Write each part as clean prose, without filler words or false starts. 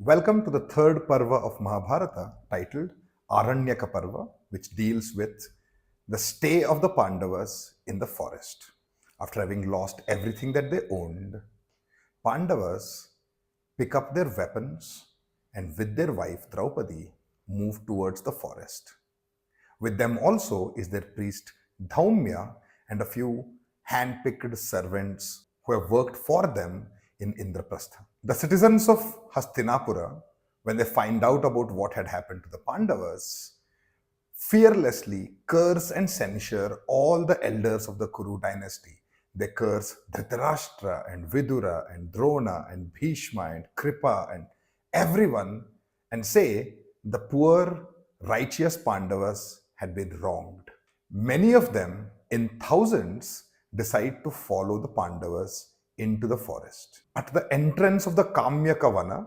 Welcome to the third Parva of Mahabharata titled Aranyaka Parva, which deals with the stay of the Pandavas in the forest. After having lost everything that they owned, Pandavas pick up their weapons and with their wife Draupadi move towards the forest. With them also is their priest Dhaumya and a few hand-picked servants who have worked for them in Indraprastha. The citizens of Hastinapura, when they find out about what had happened to the Pandavas, fearlessly curse and censure all the elders of the Kuru dynasty. They curse Dhritarashtra and Vidura and Drona and Bhishma and Kripa and everyone and say the poor righteous Pandavas had been wronged. Many of them, in thousands, decide to follow the Pandavas into the forest. At the entrance of the Kamyakavana,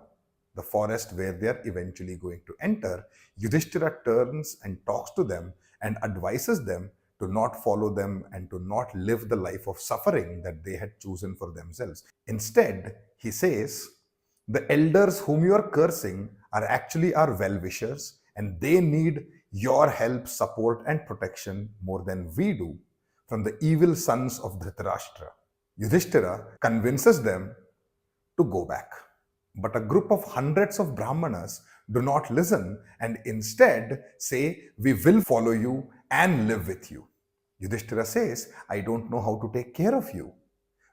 the forest where they are eventually going to enter, Yudhishthira turns and talks to them and advises them to not follow them and to not live the life of suffering that they had chosen for themselves. Instead, he says, the elders whom you are cursing are actually our well-wishers and they need your help, support and protection more than we do from the evil sons of Dhritarashtra. Yudhishthira convinces them to go back. But a group of hundreds of Brahmanas do not listen and instead say, we will follow you and live with you. Yudhishthira says, I don't know how to take care of you.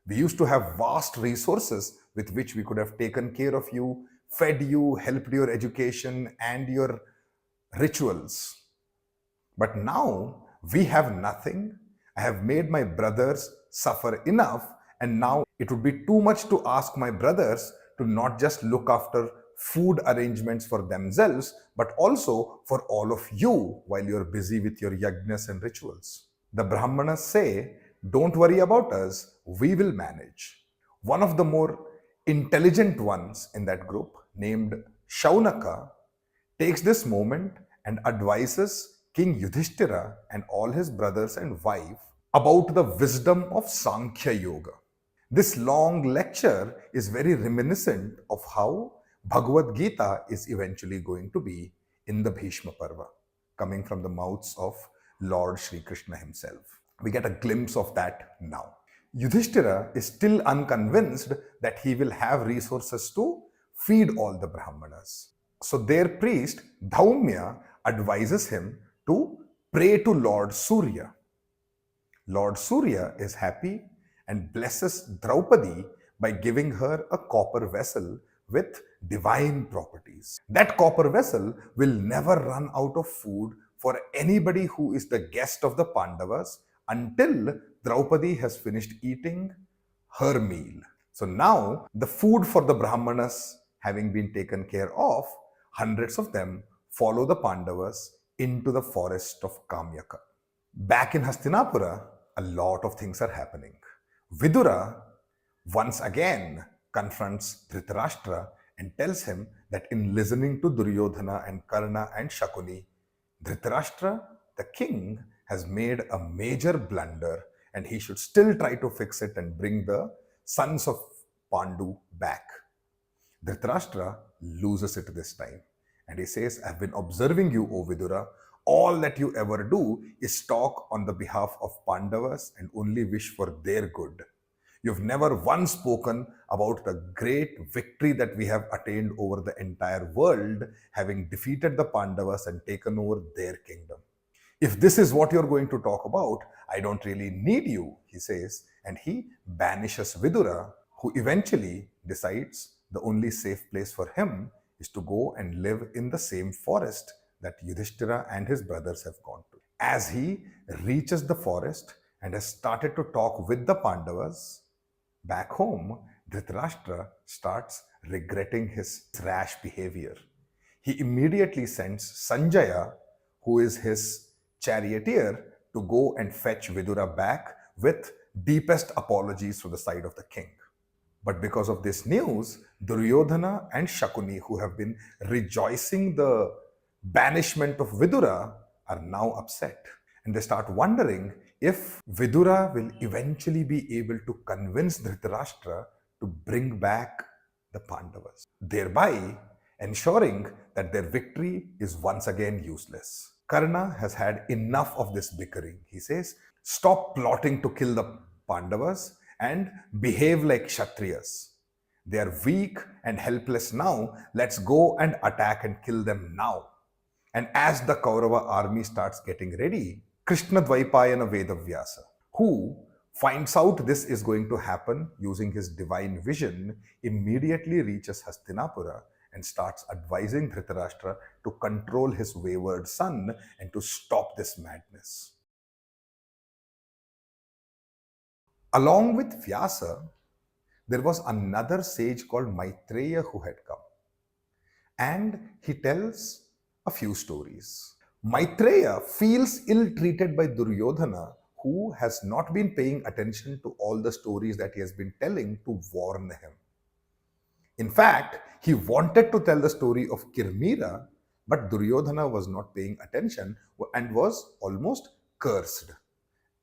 We used to have vast resources with which we could have taken care of you, fed you, helped your education and your rituals. But now we have nothing. I have made my brothers suffer enough, and now it would be too much to ask my brothers to not just look after food arrangements for themselves, but also for all of you while you're busy with your yajnas and rituals. The Brahmanas say, don't worry about us, we will manage. One of the more intelligent ones in that group, named Shaunaka, takes this moment and advises King Yudhishthira and all his brothers and wife about the wisdom of Sankhya Yoga. This long lecture is very reminiscent of how Bhagavad Gita is eventually going to be in the Bhishma Parva, coming from the mouths of Lord Sri Krishna himself. We get a glimpse of that now. Yudhishthira is still unconvinced that he will have resources to feed all the Brahmanas. So their priest, Dhaumya, advises him to pray to Lord Surya. Lord Surya is happy and blesses Draupadi by giving her a copper vessel with divine properties. That copper vessel will never run out of food for anybody who is the guest of the Pandavas until Draupadi has finished eating her meal. So now the food for the Brahmanas having been taken care of, hundreds of them follow the Pandavas into the forest of Kamyaka. Back in Hastinapura, a lot of things are happening. Vidura once again confronts Dhritarashtra and tells him that in listening to Duryodhana and Karna and Shakuni, Dhritarashtra, the king, has made a major blunder and he should still try to fix it and bring the sons of Pandu back. Dhritarashtra loses it this time and he says, I've been observing you, O Vidura. All that you ever do is talk on the behalf of Pandavas and only wish for their good. You've never once spoken about the great victory that we have attained over the entire world, having defeated the Pandavas and taken over their kingdom. If this is what you're going to talk about, I don't really need you, he says, and he banishes Vidura, who eventually decides the only safe place for him is to go and live in the same forest that Yudhishthira and his brothers have gone to. As he reaches the forest and has started to talk with the Pandavas, back home, Dhritarashtra starts regretting his rash behavior. He immediately sends Sanjaya, who is his charioteer, to go and fetch Vidura back with deepest apologies from the side of the king. But because of this news, Duryodhana and Shakuni, who have been rejoicing the banishment of Vidura, are now upset. And they start wondering if Vidura will eventually be able to convince Dhritarashtra to bring back the Pandavas, thereby ensuring that their victory is once again useless. Karna has had enough of this bickering. He says, stop plotting to kill the Pandavas and behave like Kshatriyas. They are weak and helpless now. Let's go and attack and kill them now. And as the Kaurava army starts getting ready, Krishna Dvaipayana Vedavyasa, who finds out this is going to happen using his divine vision, immediately reaches Hastinapura and starts advising Dhritarashtra to control his wayward son and to stop this madness. Along with Vyasa, there was another sage called Maitreya who had come. And he tells a few stories. Maitreya feels ill-treated by Duryodhana, who has not been paying attention to all the stories that he has been telling to warn him. In fact, he wanted to tell the story of Kirmira, but Duryodhana was not paying attention and was almost cursed.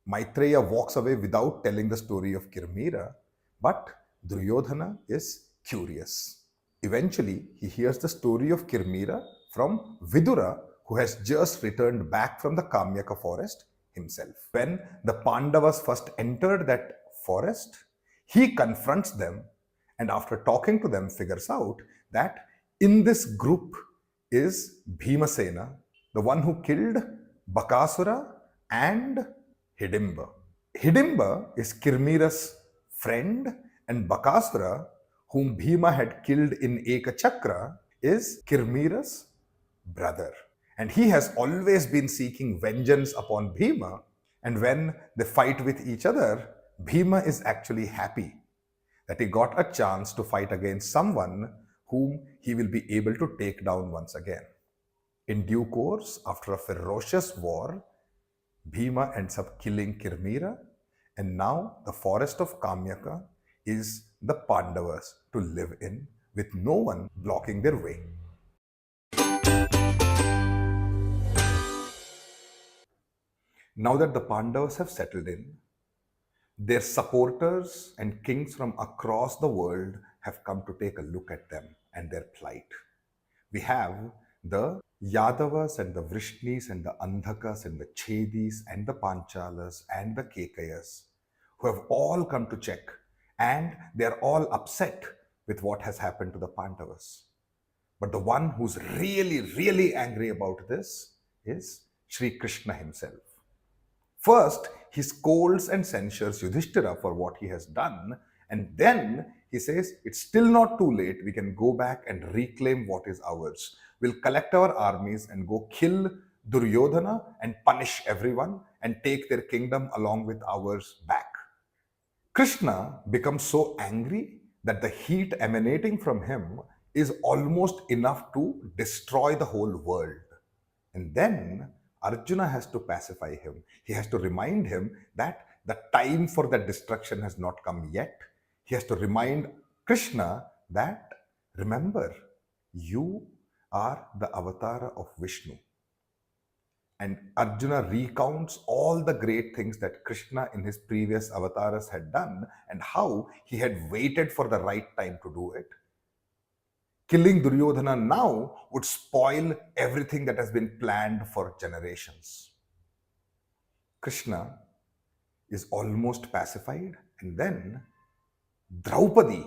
Maitreya walks away without telling the story of Kirmira, but Duryodhana is curious. Eventually, he hears the story of Kirmira from Vidura, who has just returned back from the Kamyaka forest himself. When the Pandavas first entered that forest, he confronts them and after talking to them figures out that in this group is Bhimasena, the one who killed Bakasura and Hidimba. Hidimba is Kirmira's friend and Bakasura, whom Bhima had killed in Ekachakra, is Kirmira's brother. And he has always been seeking vengeance upon Bhima. And when they fight with each other, Bhima is actually happy that he got a chance to fight against someone whom he will be able to take down once again. In due course, after a ferocious war, Bhima ends up killing Kirmira, and now the forest of Kamyaka is the Pandavas to live in, with no one blocking their way. Now that the Pandavas have settled in, their supporters and kings from across the world have come to take a look at them and their plight. We have the Yadavas and the Vrishnis and the Andhakas and the Chedis and the Panchalas and the Kekayas, who have all come to check, and they are all upset with what has happened to the Pandavas. But the one who's really angry about this is Sri Krishna himself. First, he scolds and censures Yudhishthira for what he has done, and then he says, it's still not too late, we can go back and reclaim what is ours. We'll collect our armies and go kill Duryodhana and punish everyone and take their kingdom along with ours back. Krishna becomes so angry that the heat emanating from him is almost enough to destroy the whole world. And then Arjuna has to pacify him. He has to remind him that the time for that destruction has not come yet. He has to remind Krishna that, remember, you are the avatar of Vishnu. And Arjuna recounts all the great things that Krishna in his previous avatars had done and how he had waited for the right time to do it. Killing Duryodhana now would spoil everything that has been planned for generations. Krishna is almost pacified, and then Draupadi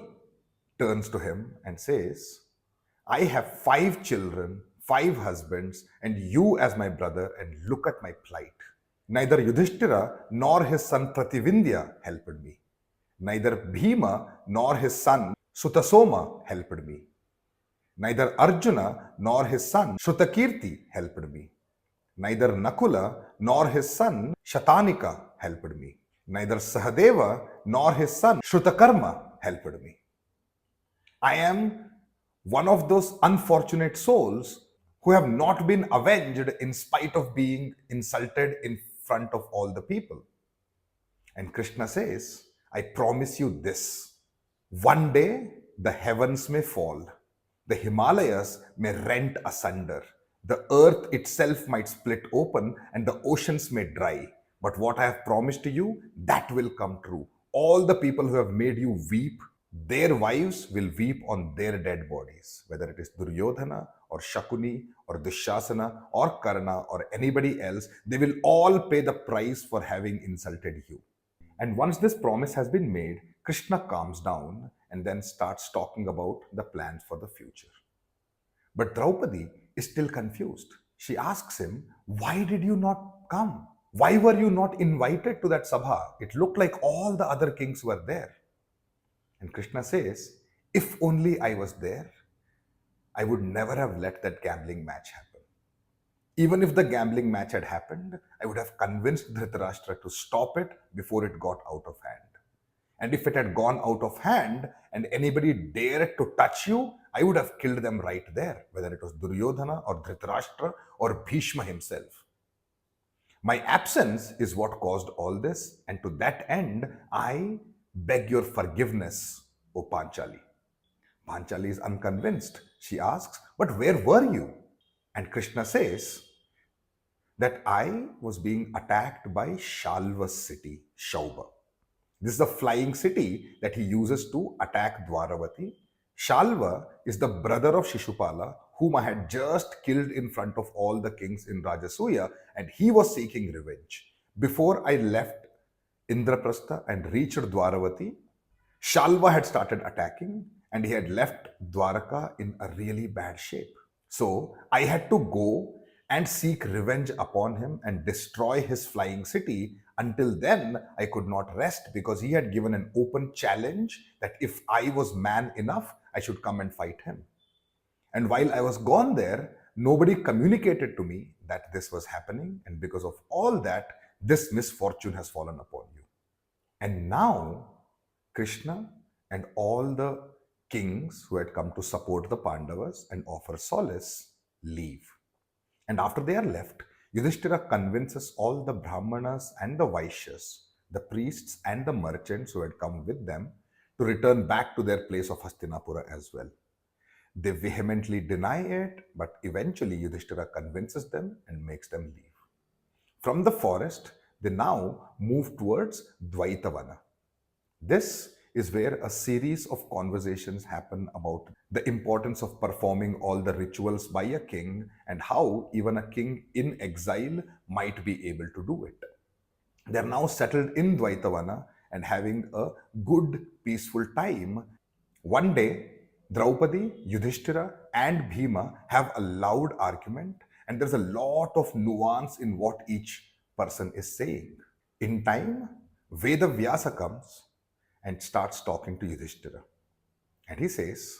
turns to him and says, I have 5 children, 5 husbands, and you as my brother, and look at my plight. Neither Yudhishthira nor his son Prativindya helped me. Neither Bhima nor his son Sutasoma helped me. Neither Arjuna nor his son Shrutakirti helped me. Neither Nakula nor his son Shatanika helped me. Neither Sahadeva nor his son Shrutakarma helped me. I am one of those unfortunate souls who have not been avenged in spite of being insulted in front of all the people. And Krishna says, I promise you this. One day the heavens may fall. The Himalayas may rent asunder. The earth itself might split open and the oceans may dry. But what I have promised to you, that will come true. All the people who have made you weep, Their wives will weep on their dead bodies, whether it is Duryodhana or Shakuni or Dushasana or Karna or anybody else. They will all pay the price for having insulted you. And once this promise has been made, Krishna calms down and then starts talking about the plans for the future. But Draupadi is still confused. She asks him, "Why did you not come? Why were you not invited to that sabha? It looked like all the other kings were there." And Krishna says, "If only I was there, I would never have let that gambling match happen. Even if the gambling match had happened, I would have convinced Dhritarashtra to stop it before it got out of hand. And if it had gone out of hand and anybody dared to touch you, I would have killed them right there, whether it was Duryodhana or Dhritarashtra or Bhishma himself. My absence is what caused all this, and to that end, I beg your forgiveness, O Panchali." Panchali is unconvinced. She asks, "But where were you?" And Krishna says that I was being attacked by Shalva's city, Shauba. This is the flying city that he uses to attack Dwaravati. Shalva is the brother of Shishupala, whom I had just killed in front of all the kings in Rajasuya, and he was seeking revenge. Before I left Indraprastha and reached Dwaravati, Shalva had started attacking, and he had left Dwaraka in a really bad shape. So I had to go and seek revenge upon him and destroy his flying city. Until then, I could not rest because he had given an open challenge that if I was man enough, I should come and fight him. And while I was gone there, nobody communicated to me that this was happening. And because of all that, this misfortune has fallen upon you. And now, Krishna and all the kings who had come to support the Pandavas and offer solace leave. And after they are left, Yudhishthira convinces all the Brahmanas and the Vaishyas, the priests and the merchants who had come with them, to return back to their place of Hastinapura as well. They vehemently deny it, but eventually Yudhishthira convinces them and makes them leave. From the forest, they now move towards Dvaitavana. This is where a series of conversations happen about the importance of performing all the rituals by a king and how even a king in exile might be able to do it. They're now settled in Dvaitavana and having a good, peaceful time. One day, Draupadi, Yudhishthira, and Bhima have a loud argument, and there's a lot of nuance in what each person is saying. In time, Vedavyasa comes and starts talking to Yudhishthira. And he says,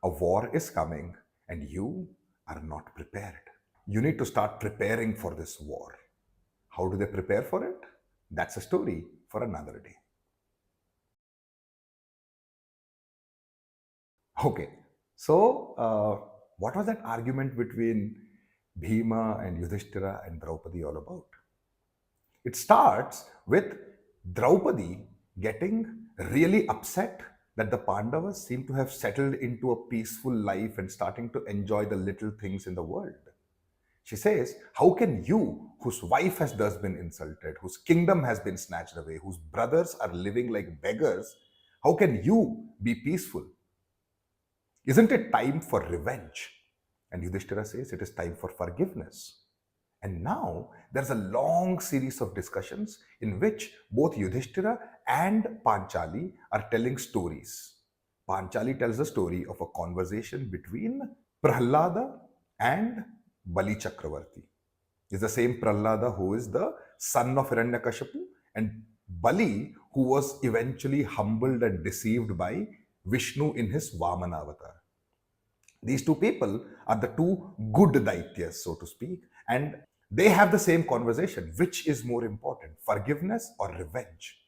"A war is coming and you are not prepared. You need to start preparing for this war." How do they prepare for it? That's a story for another day. Okay, so what was that argument between Bhima and Yudhishthira and Draupadi all about? It starts with Draupadi getting really upset that the Pandavas seem to have settled into a peaceful life and starting to enjoy the little things in the world. She says, "How can you, whose wife has thus been insulted, whose kingdom has been snatched away, whose brothers are living like beggars, how can you be peaceful? Isn't it time for revenge?" And Yudhishthira says, "It is time for forgiveness." And now there's a long series of discussions in which both Yudhishthira and Panchali are telling stories. Panchali tells the story of a conversation between Prahlada and Bali Chakravarti. It's the same Prahlada who is the son of Hiranyakashipu, and Bali who was eventually humbled and deceived by Vishnu in his Vamana avatar. These two people are the two good Daityas, so to speak, and they have the same conversation. Which is more important, forgiveness or revenge?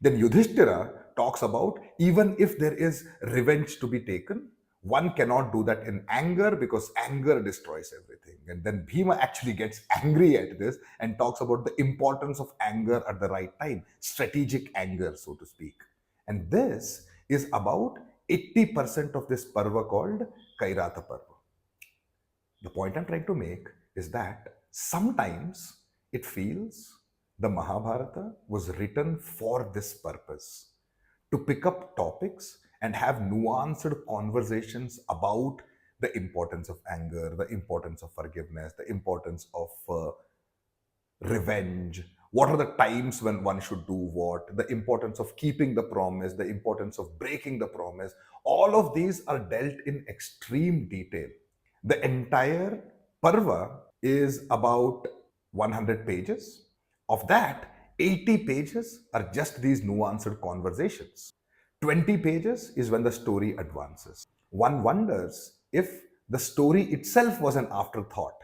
Then Yudhishthira talks about even if there is revenge to be taken, one cannot do that in anger because anger destroys everything. And then Bhima actually gets angry at this and talks about the importance of anger at the right time, strategic anger, so to speak. And this is about 80% of this parva called Kairata Parva. The point I'm trying to make is that sometimes it feels the Mahabharata was written for this purpose, to pick up topics and have nuanced conversations about the importance of anger, the importance of forgiveness, the importance of revenge, what are the times when one should do what, the importance of keeping the promise, the importance of breaking the promise. All of these are dealt in extreme detail. The entire Parva is about 100 pages. Of that, 80 pages are just these nuanced conversations. 20 pages is when the story advances. One wonders if the story itself was an afterthought,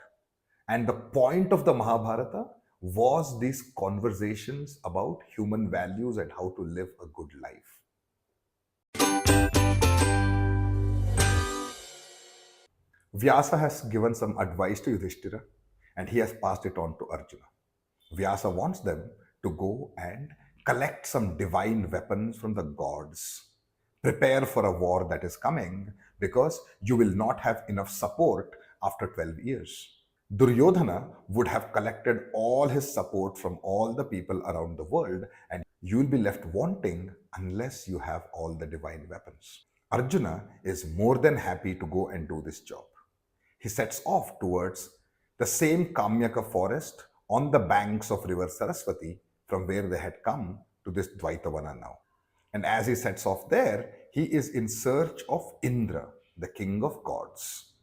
and the point of the Mahabharata was these conversations about human values and how to live a good life. Vyasa has given some advice to Yudhishthira and he has passed it on to Arjuna. Vyasa wants them to go and collect some divine weapons from the gods. Prepare for a war that is coming because you will not have enough support after 12 years. Duryodhana would have collected all his support from all the people around the world, and you will be left wanting unless you have all the divine weapons. Arjuna is more than happy to go and do this job. He sets off towards the same Kamyaka forest on the banks of river Saraswati from where they had come to this Dvaitavana now. And as he sets off there, he is in search of Indra, the king of gods.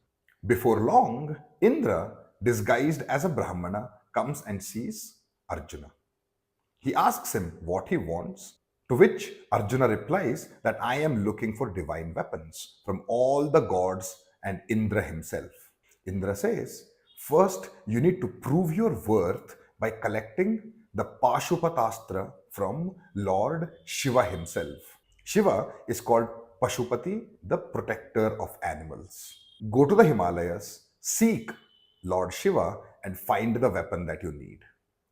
Before long, Indra, disguised as a Brahmana, comes and sees Arjuna. He asks him what he wants, to which Arjuna replies that I am looking for divine weapons from all the gods and Indra himself. Indra says, first you need to prove your worth by collecting the Pashupatastra from Lord Shiva himself. Shiva is called Pashupati, the protector of animals. Go to the Himalayas, seek Lord Shiva and find the weapon that you need.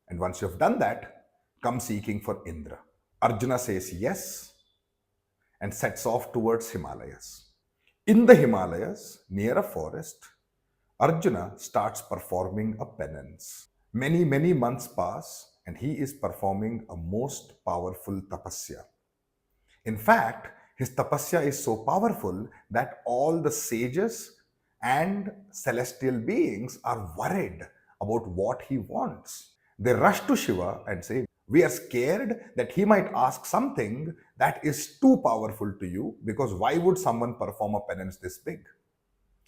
And once you have done that, come seeking for Indra. Arjuna says yes and sets off towards Himalayas. In the Himalayas, near a forest, Arjuna starts performing a penance. Many months pass and he is performing a most powerful tapasya. In fact, his tapasya is so powerful that all the sages and celestial beings are worried about what he wants. They rush to Shiva and say, we are scared that he might ask something that is too powerful to you, because why would someone perform a penance this big?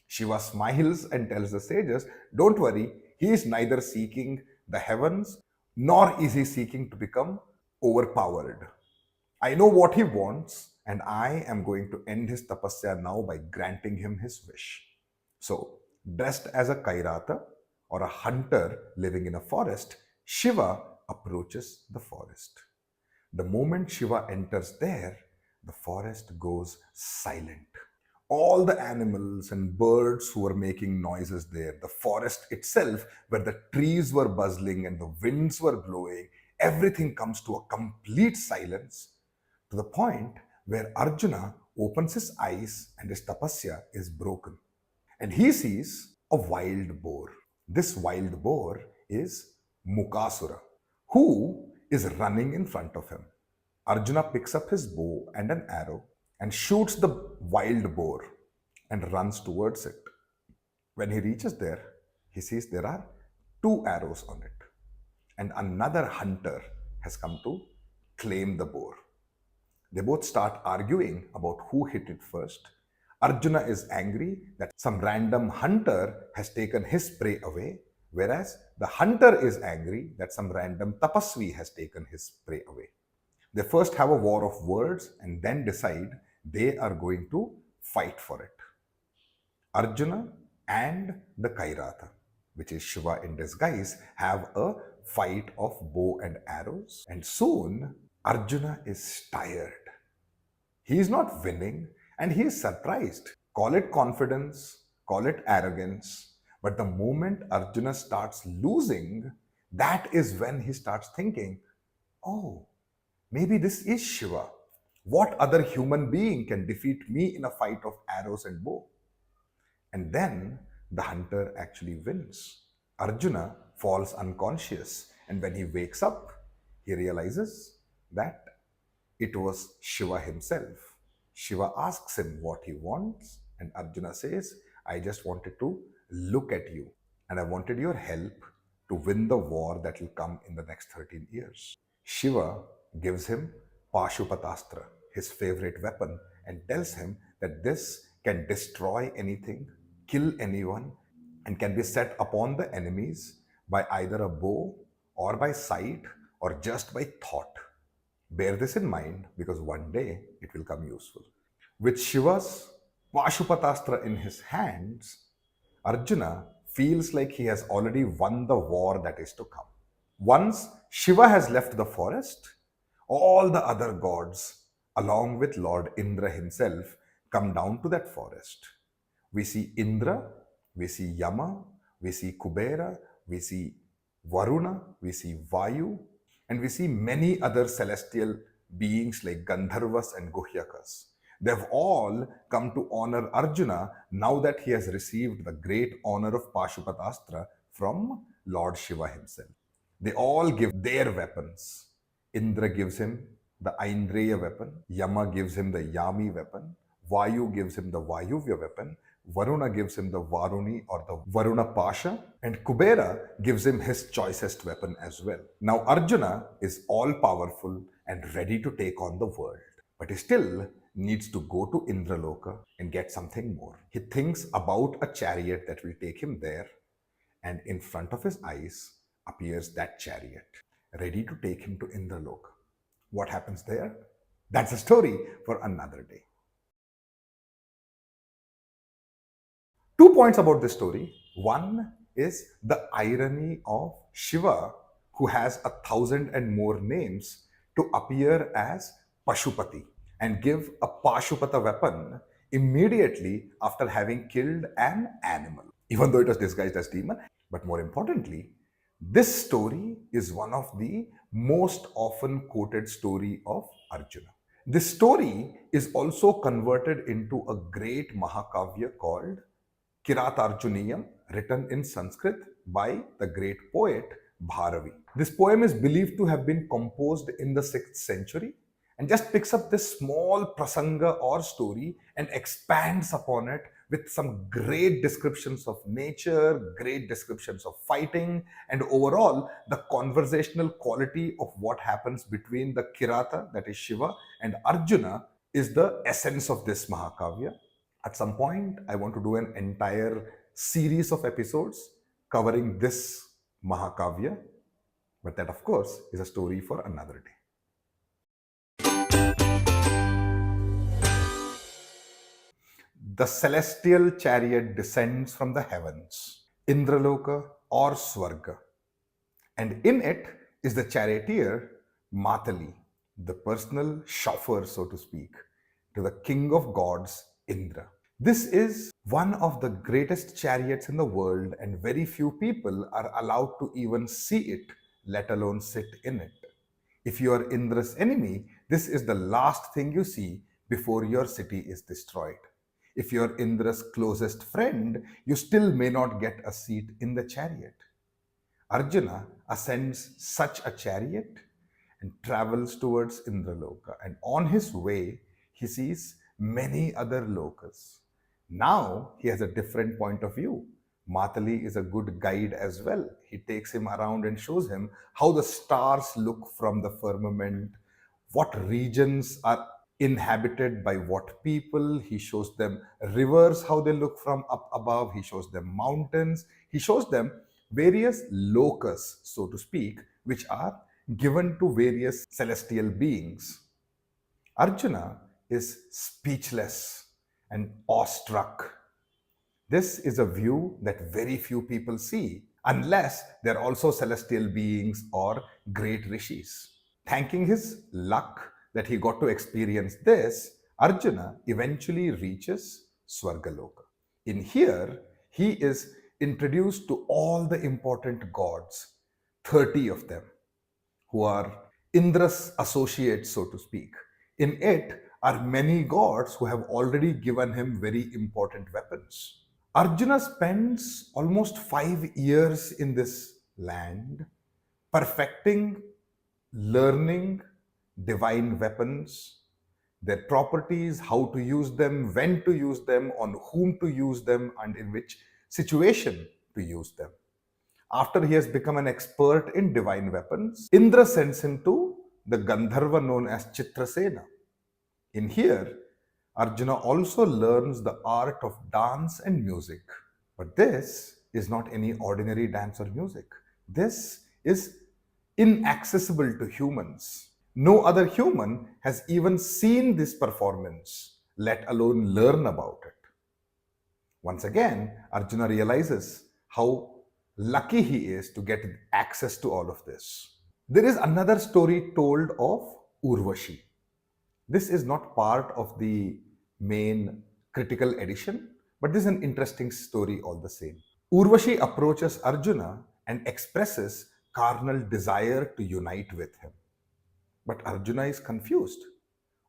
Shiva smiles and tells the sages, don't worry, he is neither seeking the heavens nor is he seeking to become overpowered. I know what he wants and I am going to end his tapasya now by granting him his wish. So, dressed as a Kairata or a hunter living in a forest, Shiva approaches the forest. The moment Shiva enters there, the forest goes silent. All the animals and birds who were making noises there, the forest itself, where the trees were buzzing and the winds were blowing, everything comes to a complete silence, to the point where Arjuna opens his eyes and his tapasya is broken. And he sees a wild boar. This wild boar is Mukasura, who is running in front of him. Arjuna picks up his bow and an arrow and shoots the wild boar and runs towards it. When he reaches there, he sees there are 2 arrows on it, and another hunter has come to claim the boar. They both start arguing about who hit it first. Arjuna is angry that some random hunter has taken his prey away, whereas the hunter is angry that some random tapasvi has taken his prey away. They first have a war of words and then decide they are going to fight for it. Arjuna and the Kairata, which is Shiva in disguise, have a fight of bow and arrows, and soon Arjuna is tired. He is not winning and he is surprised. Call it confidence, call it arrogance, but the moment Arjuna starts losing, that is when he starts thinking, oh, maybe this is Shiva. What other human being can defeat me in a fight of arrows and bow? And then the hunter actually wins. Arjuna falls unconscious, and when he wakes up, he realizes that it was Shiva himself. Shiva asks him what he wants, and Arjuna says, I just wanted to look at you, and I wanted your help to win the war that will come in the next 13 years. Shiva gives him Pashupatastra, his favorite weapon, and tells him that this can destroy anything, kill anyone, and can be set upon the enemies by either a bow or by sight or just by thought. Bear this in mind because one day it will come useful. With Shiva's Pashupatastra in his hands, Arjuna feels like he has already won the war that is to come. Once Shiva has left the forest, all the other gods, along with Lord Indra himself, come down to that forest. We see Indra, we see Yama, we see Kubera, we see Varuna, we see Vayu, and we see many other celestial beings like Gandharvas and Guhyakas. They've all come to honor Arjuna now that he has received the great honor of Pashupatastra from Lord Shiva himself. They all give their weapons. Indra gives him the Aindreya weapon, Yama gives him the Yami weapon, Vayu gives him the Vayuvya weapon, Varuna gives him the Varuni or the Varuna Pasha, and Kubera gives him his choicest weapon as well. Now Arjuna is all powerful and ready to take on the world, but he still needs to go to Indraloka and get something more. He thinks about a chariot that will take him there, and in front of his eyes appears that chariot, ready to take him to Indraloka. What happens there? That's a story for another day. 2 points about this story. One is the irony of Shiva, who has 1,000 and more names, to appear as Pashupati and give a Pashupata weapon immediately after having killed an animal, even though it was disguised as demon. But more importantly, this story is one of the most often quoted story of Arjuna. This story is also converted into a great Mahakavya called Kiratarjuniyam, written in Sanskrit by the great poet Bharavi. This poem is believed to have been composed in the 6th century and just picks up this small prasanga or story and expands upon it with some great descriptions of nature, great descriptions of fighting, and overall the conversational quality of what happens between the Kirata, that is Shiva, and Arjuna is the essence of this Mahakavya. At some point, I want to do an entire series of episodes covering this Mahakavya, but that of course is a story for another day. The celestial chariot descends from the heavens, Indraloka or Svarga, and in it is the charioteer Matali, the personal chauffeur, so to speak, to the king of gods, Indra. This is one of the greatest chariots in the world, and very few people are allowed to even see it, let alone sit in it. If you are Indra's enemy, this is the last thing you see before your city is destroyed. If you are Indra's closest friend, you still may not get a seat in the chariot. Arjuna ascends such a chariot and travels towards Indraloka, and on his way, he sees many other lokas. Now he has a different point of view. Matali is a good guide as well. He takes him around and shows him how the stars look from the firmament, what regions are inhabited by what people. He shows them rivers, how they look from up above. He shows them mountains. He shows them various lokas, so to speak, which are given to various celestial beings. Arjuna is speechless and awestruck. This is a view that very few people see, unless they're also celestial beings or great rishis. Thanking his luck that he got to experience this, Arjuna eventually reaches Svargaloka. In here, he is introduced to all the important gods, 30 of them, who are Indra's associates, so to speak. In it are many gods who have already given him very important weapons. Arjuna spends almost 5 years in this land, perfecting, learning divine weapons, their properties, how to use them, when to use them, on whom to use them, and in which situation to use them. After he has become an expert in divine weapons, Indra sends him to the Gandharva known as Chitrasena. In here, Arjuna also learns the art of dance and music. But this is not any ordinary dance or music. This is inaccessible to humans. No other human has even seen this performance, let alone learn about it. Once again, Arjuna realizes how lucky he is to get access to all of this. There is another story told of Urvashi. This is not part of the main critical edition, but this is an interesting story all the same. Urvashi approaches Arjuna and expresses carnal desire to unite with him. But Arjuna is confused.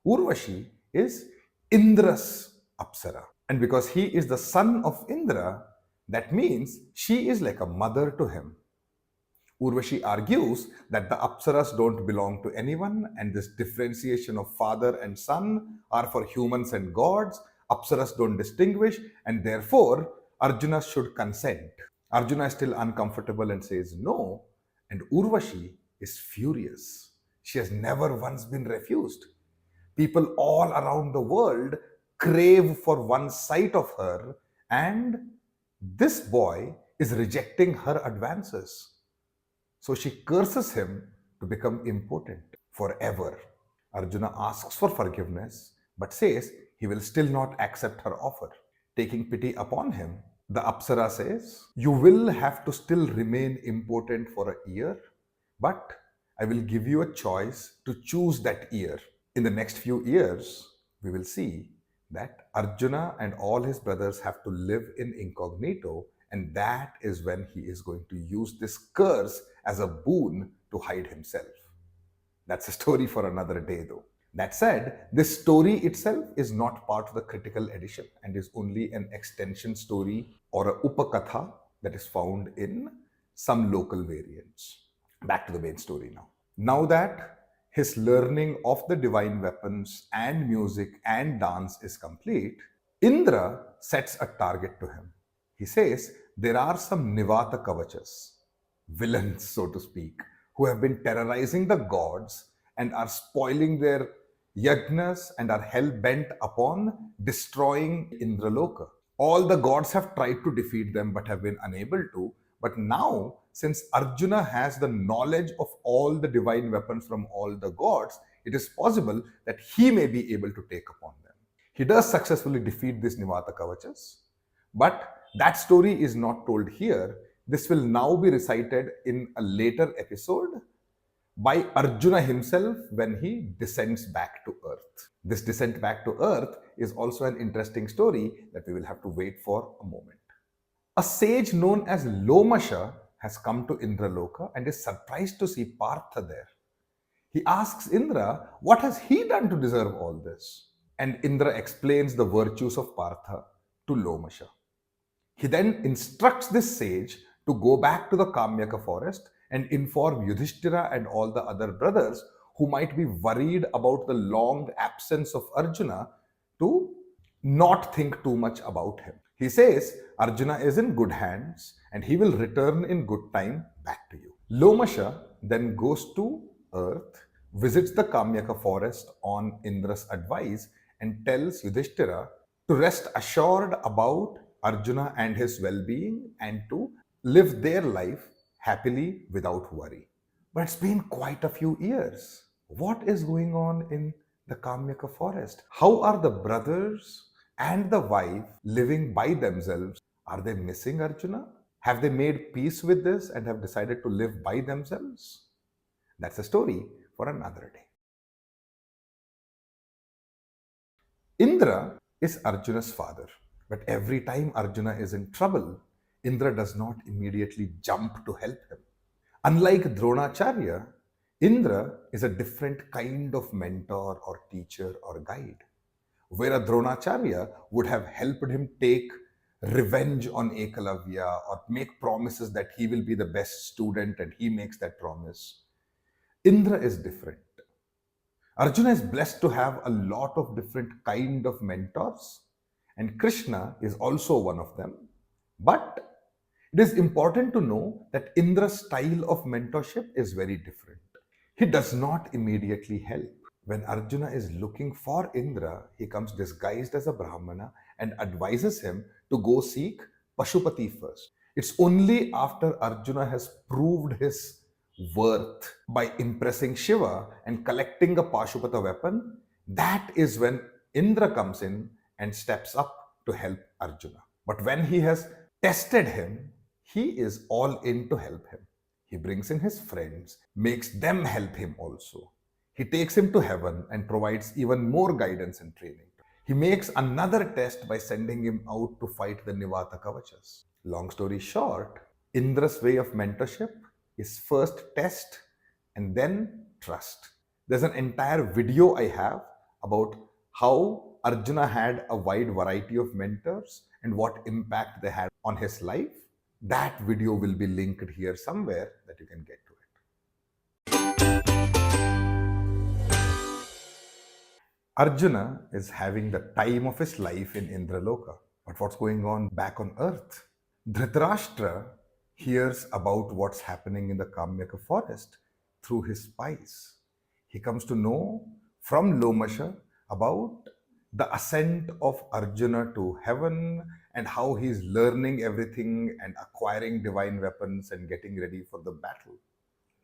Urvashi is Indra's Apsara. And because he is the son of Indra, that means she is like a mother to him. Urvashi argues that the Apsaras don't belong to anyone, and this differentiation of father and son are for humans and gods. Apsaras don't distinguish, and therefore Arjuna should consent. Arjuna is still uncomfortable and says no, and Urvashi is furious. She has never once been refused. People all around the world crave for one sight of her, and this boy is rejecting her advances. So she curses him to become impotent forever. Arjuna asks for forgiveness, but says he will still not accept her offer. Taking pity upon him, the Apsara says, "You will have to still remain impotent for a year, but I will give you a choice to choose that year." In the next few years, we will see that Arjuna and all his brothers have to live in incognito, and that is when he is going to use this curse as a boon to hide himself. That's a story for another day though. That said, this story itself is not part of the critical edition and is only an extension story or a upakatha that is found in some local variants. Back to the main story now. Now that his learning of the divine weapons and music and dance is complete, Indra sets a target to him. He says there are some Nivata Kavachas, villains so to speak, who have been terrorizing the gods and are spoiling their yajnas and are hell-bent upon destroying Indraloka. All the gods have tried to defeat them but have been unable to. But now, since Arjuna has the knowledge of all the divine weapons from all the gods, it is possible that he may be able to take upon them. He does successfully defeat these Nivata Kavachas, but that story is not told here. This will now be recited in a later episode by Arjuna himself when he descends back to earth. This descent back to earth is also an interesting story that we will have to wait for a moment. A sage known as Lomasha has come to Indraloka and is surprised to see Partha there. He asks Indra, what has he done to deserve all this? And Indra explains the virtues of Partha to Lomasha. He then instructs this sage to go back to the Kamyaka forest and inform Yudhishthira and all the other brothers who might be worried about the long absence of Arjuna to not think too much about him. He says Arjuna is in good hands and he will return in good time back to you. Lomasha then goes to earth, visits the Kamyaka forest on Indra's advice and tells Yudhishthira to rest assured about Arjuna and his well-being and to live their life happily without worry. But it's been quite a few years. What is going on in the Kamyaka forest? How are the brothers and the wife living by themselves? Are they missing Arjuna? Have they made peace with this and have decided to live by themselves? That's a story for another day. Indra is Arjuna's father, but every time Arjuna is in trouble, Indra does not immediately jump to help him. Unlike Dronacharya, Indra is a different kind of mentor or teacher or guide. Where a Dronacharya would have helped him take revenge on Ekalavya or make promises that he will be the best student and he makes that promise, Indra is different. Arjuna is blessed to have a lot of different kind of mentors, and Krishna is also one of them. But it is important to know that Indra's style of mentorship is very different. He does not immediately help. When Arjuna is looking for Indra, he comes disguised as a Brahmana and advises him to go seek Pashupati first. It's only after Arjuna has proved his worth by impressing Shiva and collecting a Pashupata weapon, that is when Indra comes in and steps up to help Arjuna. But when he has tested him, he is all in to help him. He brings in his friends, makes them help him also. He takes him to heaven and provides even more guidance and training. He makes another test by sending him out to fight the Nivata Kavachas. Long story short, Indra's way of mentorship is first test and then trust. There's an entire video I have about how Arjuna had a wide variety of mentors and what impact they had on his life. That video will be linked here somewhere that you can get to it. Arjuna is having the time of his life in Indraloka. But what's going on back on earth? Dhritarashtra hears about what's happening in the Kamyaka forest through his spies. He comes to know from Lomasha about the ascent of Arjuna to heaven and how he's learning everything and acquiring divine weapons and getting ready for the battle.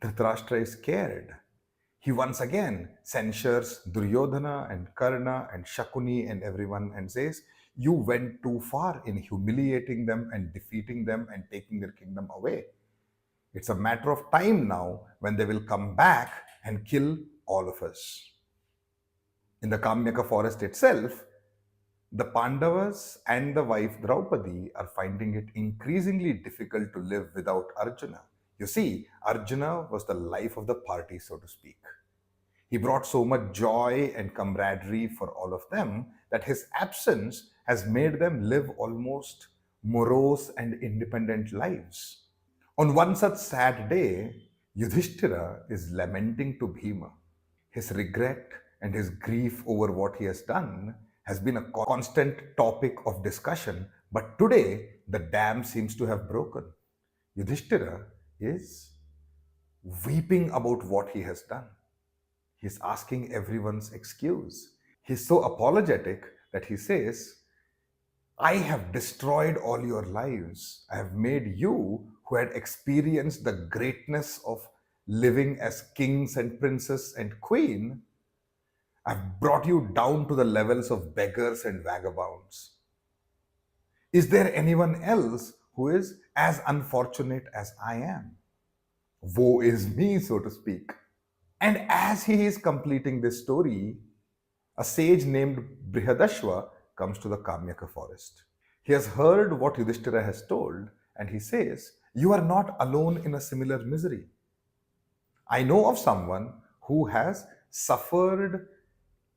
Dhritarashtra is scared. He once again censures Duryodhana and Karna and Shakuni and everyone and says, you went too far in humiliating them and defeating them and taking their kingdom away. It's a matter of time now when they will come back and kill all of us. In the Kamyaka forest itself, the Pandavas and the wife Draupadi are finding it increasingly difficult to live without Arjuna. You see, Arjuna was the life of the party, so to speak. He brought so much joy and camaraderie for all of them that his absence has made them live almost morose and independent lives. On one such sad day, Yudhishthira is lamenting to Bhima. His regret and his grief over what he has done has been a constant topic of discussion, but today the dam seems to have broken. Yudhishthira is weeping about what he has done. He's asking everyone's excuse. He's so apologetic that he says, I have destroyed all your lives. I have made you, who had experienced the greatness of living as kings and princes and queen, I've brought you down to the levels of beggars and vagabonds. Is there anyone else who is as unfortunate as I am? Woe is me, so to speak. And as he is completing this story, a sage named Brihadashva comes to the Kamyaka forest. He has heard what Yudhishthira has told, and he says, you are not alone in a similar misery. I know of someone who has suffered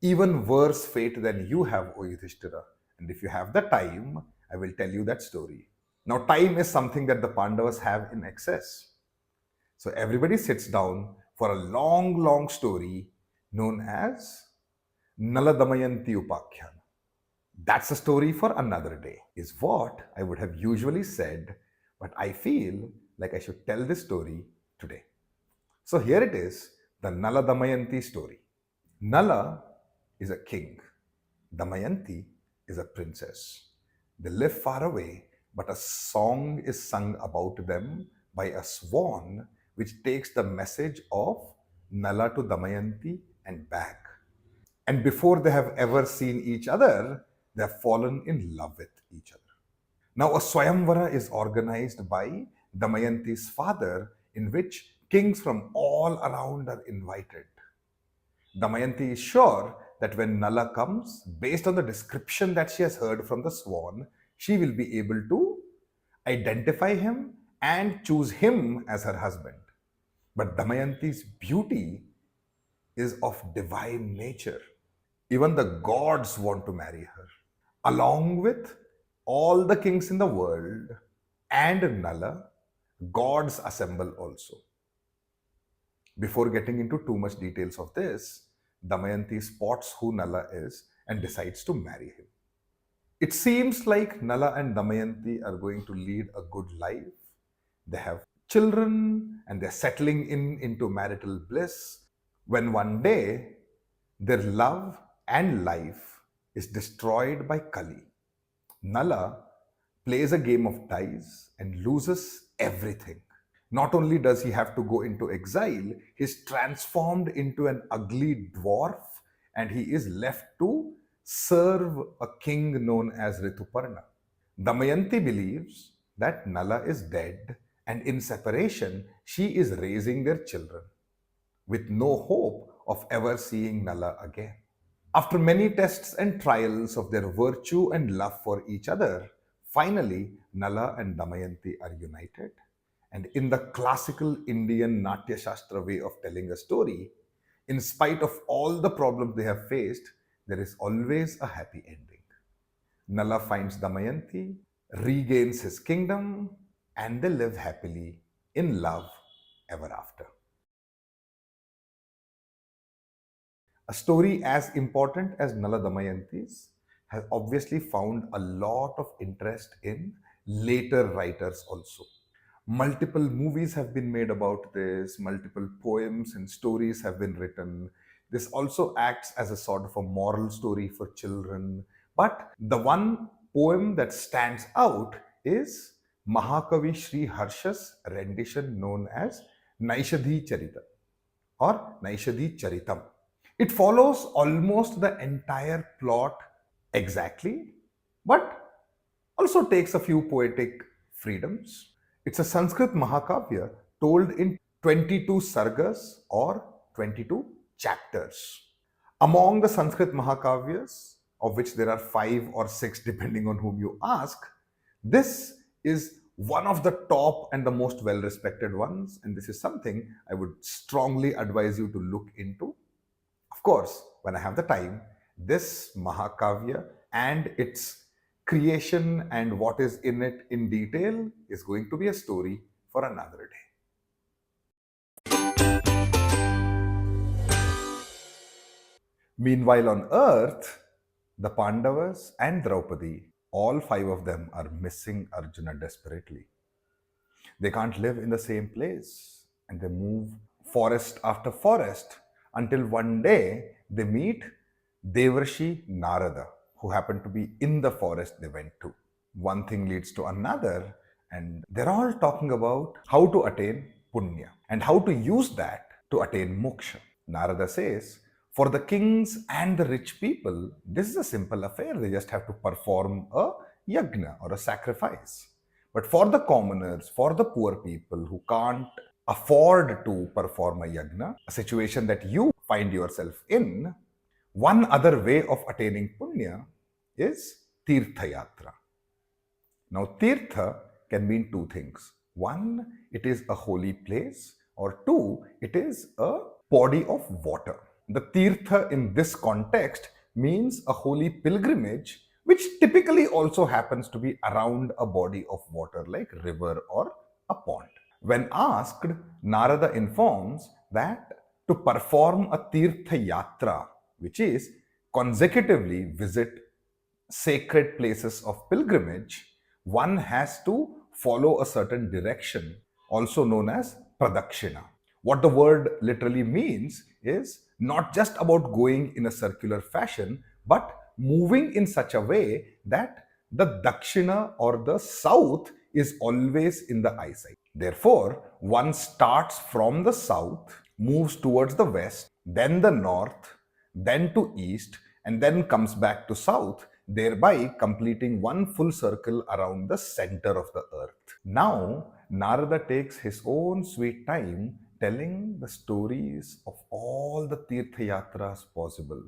even worse fate than you have, O Yudhishthira. And if you have the time, I will tell you that story. Now, time is something that the Pandavas have in excess. So everybody sits down for a long, long story known as Nala Damayanti Upakhyana. That's a story for another day, is what I would have usually said, but I feel like I should tell this story today. So here it is, the Nala Damayanti story. Nala is a king. Damayanti is a princess. They live far away, but a song is sung about them by a swan which takes the message of Nala to Damayanti and back. And before they have ever seen each other, they have fallen in love with each other. Now, a Swayamvara is organized by Damayanti's father, in which kings from all around are invited. Damayanti is sure that when Nala comes, based on the description that she has heard from the swan, she will be able to identify him and choose him as her husband. But Damayanti's beauty is of divine nature. Even the gods want to marry her. Along with all the kings in the world and Nala, gods assemble also. Before getting into too much details of this, Damayanti spots who Nala is and decides to marry him. It seems like Nala and Damayanti are going to lead a good life. They have children and they're settling into marital bliss when one day their love and life is destroyed by Kali. Nala plays a game of dice and loses everything. Not only does he have to go into exile, he's transformed into an ugly dwarf and he is left to serve a king known as Rituparna. Damayanti believes that Nala is dead and in separation she is raising their children with no hope of ever seeing Nala again. After many tests and trials of their virtue and love for each other, finally Nala and Damayanti are united. And in the classical Indian Natya Shastra way of telling a story, in spite of all the problems they have faced, there is always a happy ending. Nala finds Damayanti, regains his kingdom, and they live happily in love ever after. A story as important as Nala Damayanti's has obviously found a lot of interest in later writers also. Multiple movies have been made about this, multiple poems and stories have been written. This also acts as a sort of a moral story for children. But the one poem that stands out is Mahakavi Sri Harsha's rendition known as Naishadhi Charita or Naishadhi Charitam. It follows almost the entire plot exactly, but also takes a few poetic freedoms. It's a Sanskrit Mahakavya told in 22 sargas or 22 chapters. Among the Sanskrit Mahakavyas, of which there are 5 or 6 depending on whom you ask, this is one of the top and the most well respected ones, and this is something I would strongly advise you to look into. Of course, when I have the time, this Mahakavya and its creation and what is in it in detail is going to be a story for another day. Meanwhile, on Earth, the Pandavas and Draupadi, all 5 of them are missing Arjuna desperately. They can't live in the same place and they move forest after forest until one day they meet Devarshi Narada, who happened to be in the forest they went to. One thing leads to another, and they're all talking about how to attain punya and how to use that to attain moksha. Narada says, for the kings and the rich people, this is a simple affair. They just have to perform a yagna or a sacrifice. But for the commoners, for the poor people who can't afford to perform a yagna, a situation that you find yourself in, one other way of attaining punya is Tirtha Yatra. Now, Tirtha can mean 2 things. 1, it is a holy place, or 2, it is a body of water. The Tirtha in this context means a holy pilgrimage, which typically also happens to be around a body of water like river or a pond. When asked, Narada informs that to perform a Tirtha Yatra, which is consecutively visit sacred places of pilgrimage, one has to follow a certain direction, also known as pradakshina. What the word literally means is not just about going in a circular fashion, but moving in such a way that the dakshina or the south is always in the eyesight. Therefore, one starts from the south, moves towards the west, then the north, then to east, and then comes back to south, thereby completing one full circle around the center of the earth. Now, Narada takes his own sweet time telling the stories of all the Tirtha Yatras possible,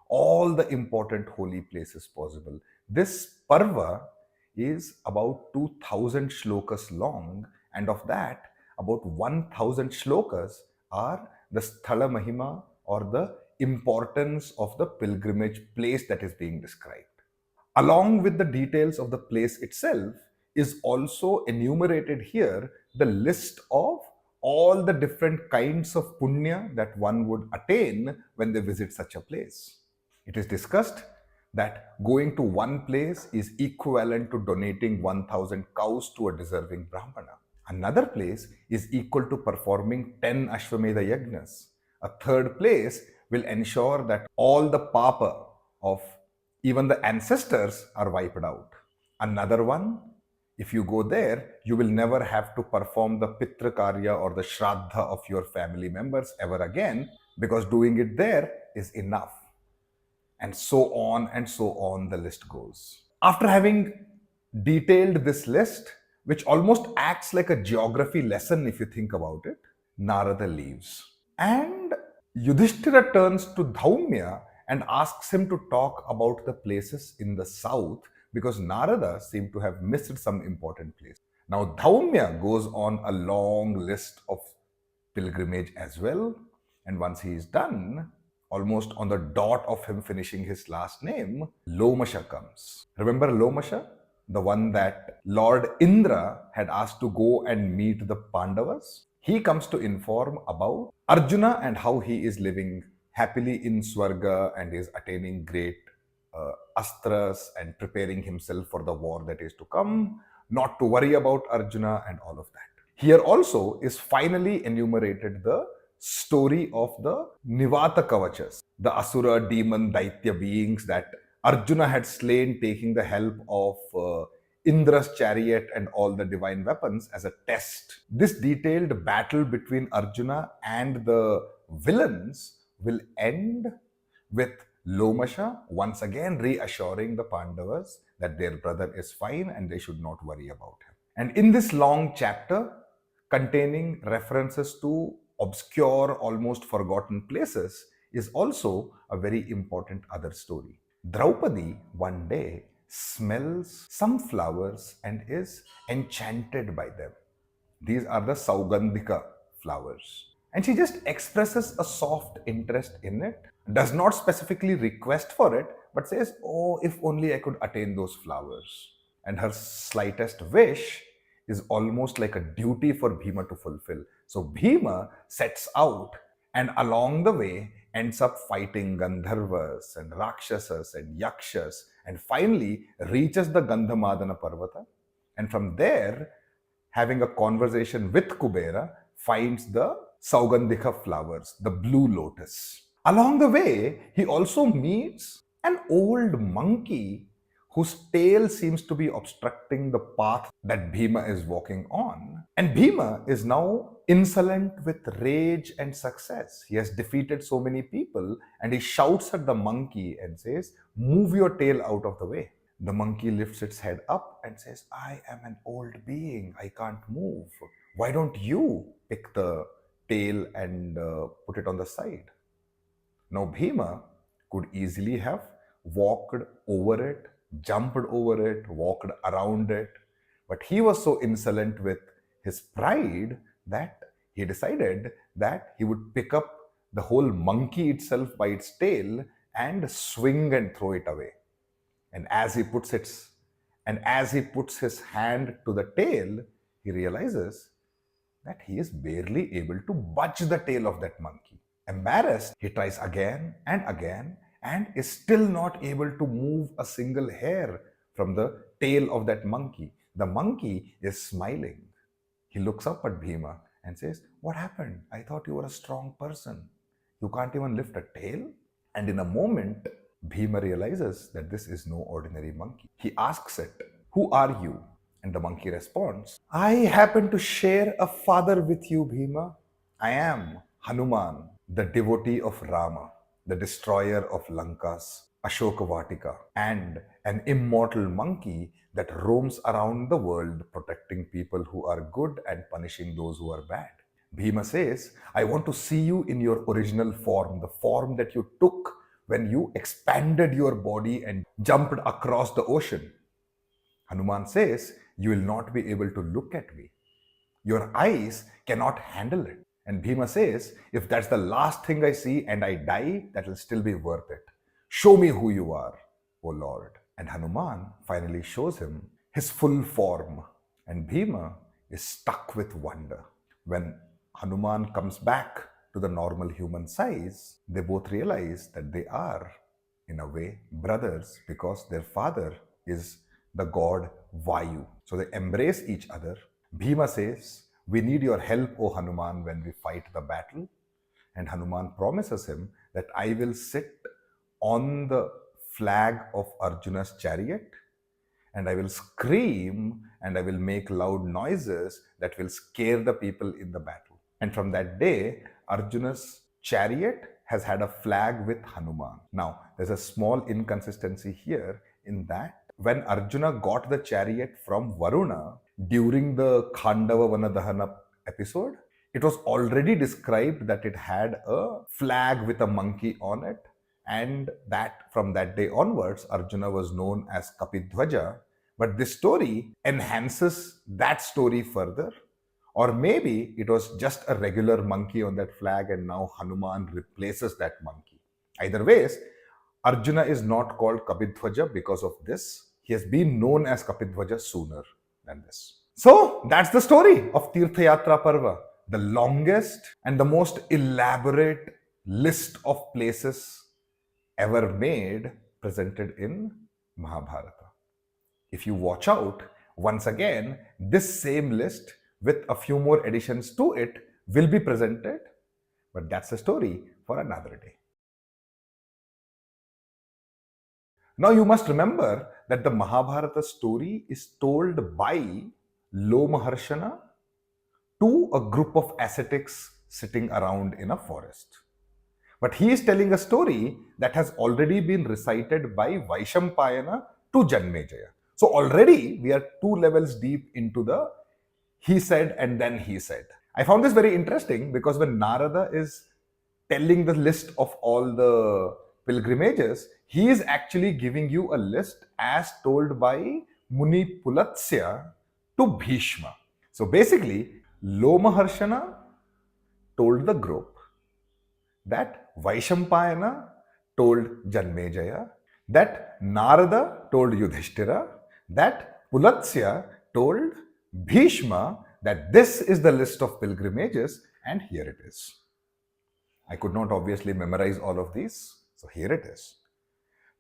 all the important holy places possible. This Parva is about 2000 shlokas long, and of that, about 1000 shlokas are the Sthala Mahima or the importance of the pilgrimage place that is being described. Along with the details of the place itself is also enumerated here the list of all the different kinds of punya that one would attain when they visit such a place. It is discussed that going to one place is equivalent to donating 1000 cows to a deserving Brahmana. Another place is equal to performing 10 Ashwamedha Yajnas. A third place will ensure that all the papa of even the ancestors are wiped out. Another one, if you go there, you will never have to perform the Pitra Karya or the Shraddha of your family members ever again, because doing it there is enough. And so on the list goes. After having detailed this list, which almost acts like a geography lesson if you think about it, Narada leaves. And Yudhishthira turns to Dhaumya and asks him to talk about the places in the south, because Narada seemed to have missed some important place. Now Dhaumya goes on a long list of pilgrimage as well, and once he is done, almost on the dot of him finishing his last name, Lomasha comes. Remember Lomasha? The one that Lord Indra had asked to go and meet the Pandavas? He comes to inform about Arjuna and how he is living happily in Svarga and is attaining great astras and preparing himself for the war that is to come, not to worry about Arjuna and all of that. Here also is finally enumerated the story of the Nivata Kavachas, the Asura demon Daitya beings that Arjuna had slain, taking the help of Indra's chariot and all the divine weapons as a test. This detailed battle between Arjuna and the villains will end with Lomasha once again reassuring the Pandavas that their brother is fine and they should not worry about him. And in this long chapter, containing references to obscure, almost forgotten places, is also a very important other story. Draupadi one day smells some flowers and is enchanted by them. These are the Saugandhika flowers. And she just expresses a soft interest in it, does not specifically request for it, but says, oh, if only I could attain those flowers. And her slightest wish is almost like a duty for Bhima to fulfill. So Bhima sets out and along the way ends up fighting Gandharvas and Rakshasas and Yakshas and finally reaches the Gandhamadana Parvata. And from there, having a conversation with Kubera, finds the Saugandhika flowers, the blue lotus. Along the way, he also meets an old monkey whose tail seems to be obstructing the path that Bhima is walking on. And Bhima is now insolent with rage and success. He has defeated so many people and he shouts at the monkey and says, "Move your tail out of the way." The monkey lifts its head up and says, "I am an old being, I can't move. Why don't you pick the tail and put it on the side?" Now Bhima could easily have walked over it, jumped over it, walked around it, but he was so insolent with his pride that he decided that he would pick up the whole monkey itself by its tail and swing and throw it away. And as he puts his hand to the tail, he realizes that he is barely able to budge the tail of that monkey. Embarrassed, he tries again and is still not able to move a single hair from the tail of that monkey. The monkey is smiling. He looks up at Bhima and says, "What happened? I thought you were a strong person. You can't even lift a tail?" And in a moment, Bhima realizes that this is no ordinary monkey. He asks it, "Who are you?" And the monkey responds, "I happen to share a father with you, Bhima. I am Hanuman, the devotee of Rama, the destroyer of Lanka's Ashoka Vatika, and an immortal monkey that roams around the world protecting people who are good and punishing those who are bad." Bhima says, "I want to see you in your original form, the form that you took when you expanded your body and jumped across the ocean." Hanuman says, "You will not be able to look at me. Your eyes cannot handle it." And Bhima says, "If that's the last thing I see and I die, that will still be worth it. Show me who you are, O Lord." And Hanuman finally shows him his full form. And Bhima is stuck with wonder. When Hanuman comes back to the normal human size, they both realize that they are, in a way, brothers because their father is the god Vayu. So they embrace each other. Bhima says, "We need your help, O Hanuman, when we fight the battle." And Hanuman promises him that I will sit on the flag of Arjuna's chariot and I will scream and I will make loud noises that will scare the people in the battle. And from that day, Arjuna's chariot has had a flag with Hanuman. Now, there's a small inconsistency here in that when Arjuna got the chariot from Varuna during the Khandava Vanadahana episode, it was already described that it had a flag with a monkey on it, and that from that day onwards, Arjuna was known as Kapidhwaja. But this story enhances that story further. Or maybe it was just a regular monkey on that flag and now Hanuman replaces that monkey. Either ways, Arjuna is not called Kapidhwaja because of this. He has been known as Kapidhwaja sooner than this. So that's the story of Tirtha Yatra Parva, the longest and the most elaborate list of places ever made presented in Mahabharata. If you watch out, once again, this same list with a few more additions to it will be presented, but that's a story for another day. Now you must remember that the Mahabharata story is told by Lomaharshana to a group of ascetics sitting around in a forest. But he is telling a story that has already been recited by Vaishampayana to Janmejaya. So already we are 2 levels deep into the he said and then he said. I found this very interesting because when Narada is telling the list of all the pilgrimages, he is actually giving you a list as told by Muni Pulatsya to Bhishma. So basically, Lomaharshana told the group that Vaishampayana told Janmejaya, that Narada told Yudhishthira, that Pulatsya told Bhishma that this is the list of pilgrimages and here it is. I could not obviously memorize all of these, so here it is.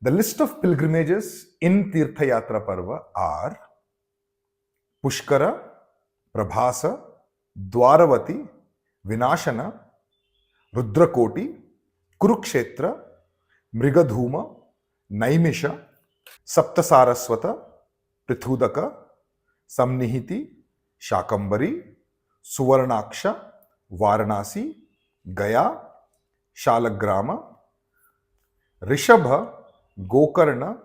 The list of pilgrimages in Tirtha Yatra Parva are Pushkara, Prabhasa, Dwaravati, Vinashana, Rudrakoti, Kurukshetra, Mrigadhuma, Naimisha, Saptasaraswata, Prithudaka, Samnihiti, Shakambari, Suvarnaksha, Varanasi, Gaya, Shalagrama, Rishabha, Gokarna,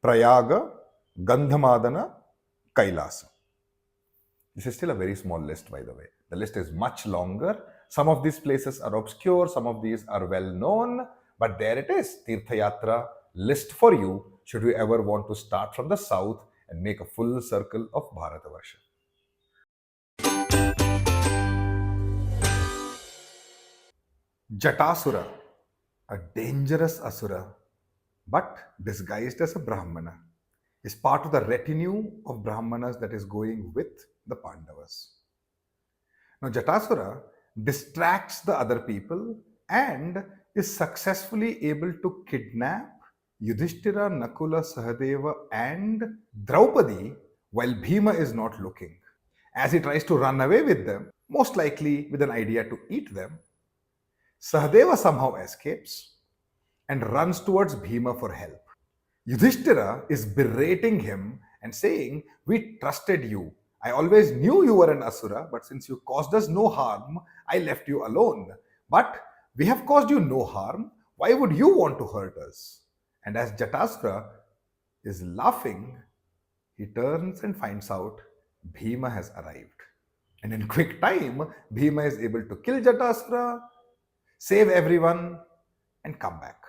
Prayaga, Gandhamadana, Kailasa. This is still a very small list, by the way. The list is much longer. Some of these places are obscure, some of these are well known, but there it is, Tirtha Yatra list for you should you ever want to start from the south and make a full circle of Bharatavarsha. Jatasura, a dangerous asura, but disguised as a Brahmana, is part of the retinue of Brahmanas that is going with the Pandavas. Now, Jatasura distracts the other people and is successfully able to kidnap Yudhishthira, Nakula, Sahadeva and Draupadi while Bhima is not looking. As he tries to run away with them, most likely with an idea to eat them, Sahadeva somehow escapes and runs towards Bhima for help. Yudhishthira is berating him and saying, "We trusted you. I always knew you were an asura, but since you caused us no harm, I left you alone. But we have caused you no harm. Why would you want to hurt us?" And as Jatasura is laughing, he turns and finds out Bhima has arrived. And in quick time, Bhima is able to kill Jatasura, save everyone, and come back.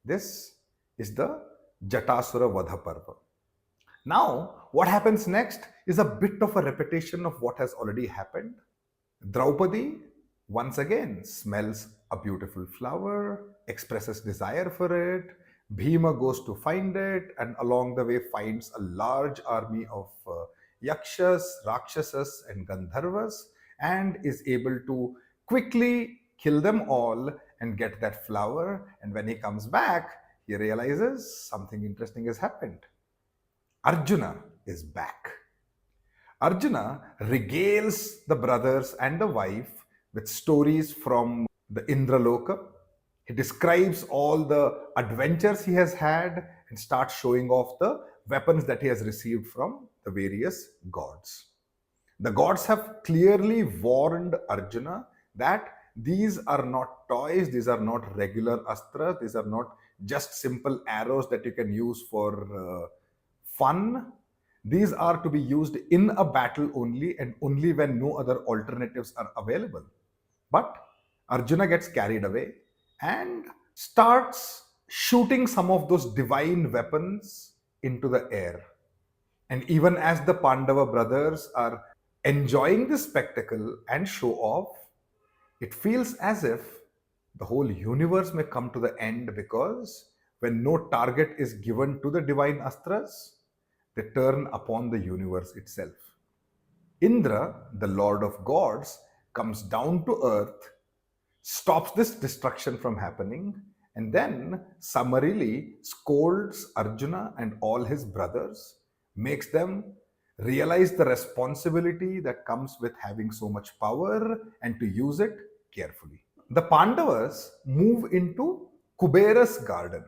This is the Jatasura Vadha Parva. Now, what happens next is a bit of a repetition of what has already happened. Draupadi once again smells a beautiful flower, expresses desire for it. Bhima goes to find it and along the way finds a large army of yakshas, rakshasas and gandharvas and is able to quickly kill them all and get that flower. And when he comes back, he realizes something interesting has happened. Arjuna is back. Arjuna regales the brothers and the wife with stories from the Indraloka. He describes all the adventures he has had and starts showing off the weapons that he has received from the various gods. The gods have clearly warned Arjuna that these are not toys, these are not regular astras, these are not just simple arrows that you can use for fun. These are to be used in a battle only and only when no other alternatives are available. But Arjuna gets carried away and starts shooting some of those divine weapons into the air. And even as the Pandava brothers are enjoying this spectacle and show off, it feels as if the whole universe may come to the end, because when no target is given to the divine astras, they turn upon the universe itself. Indra, the lord of gods, comes down to earth, stops this destruction from happening, and then summarily scolds Arjuna and all his brothers, makes them realize the responsibility that comes with having so much power and to use it carefully. The Pandavas move into Kubera's garden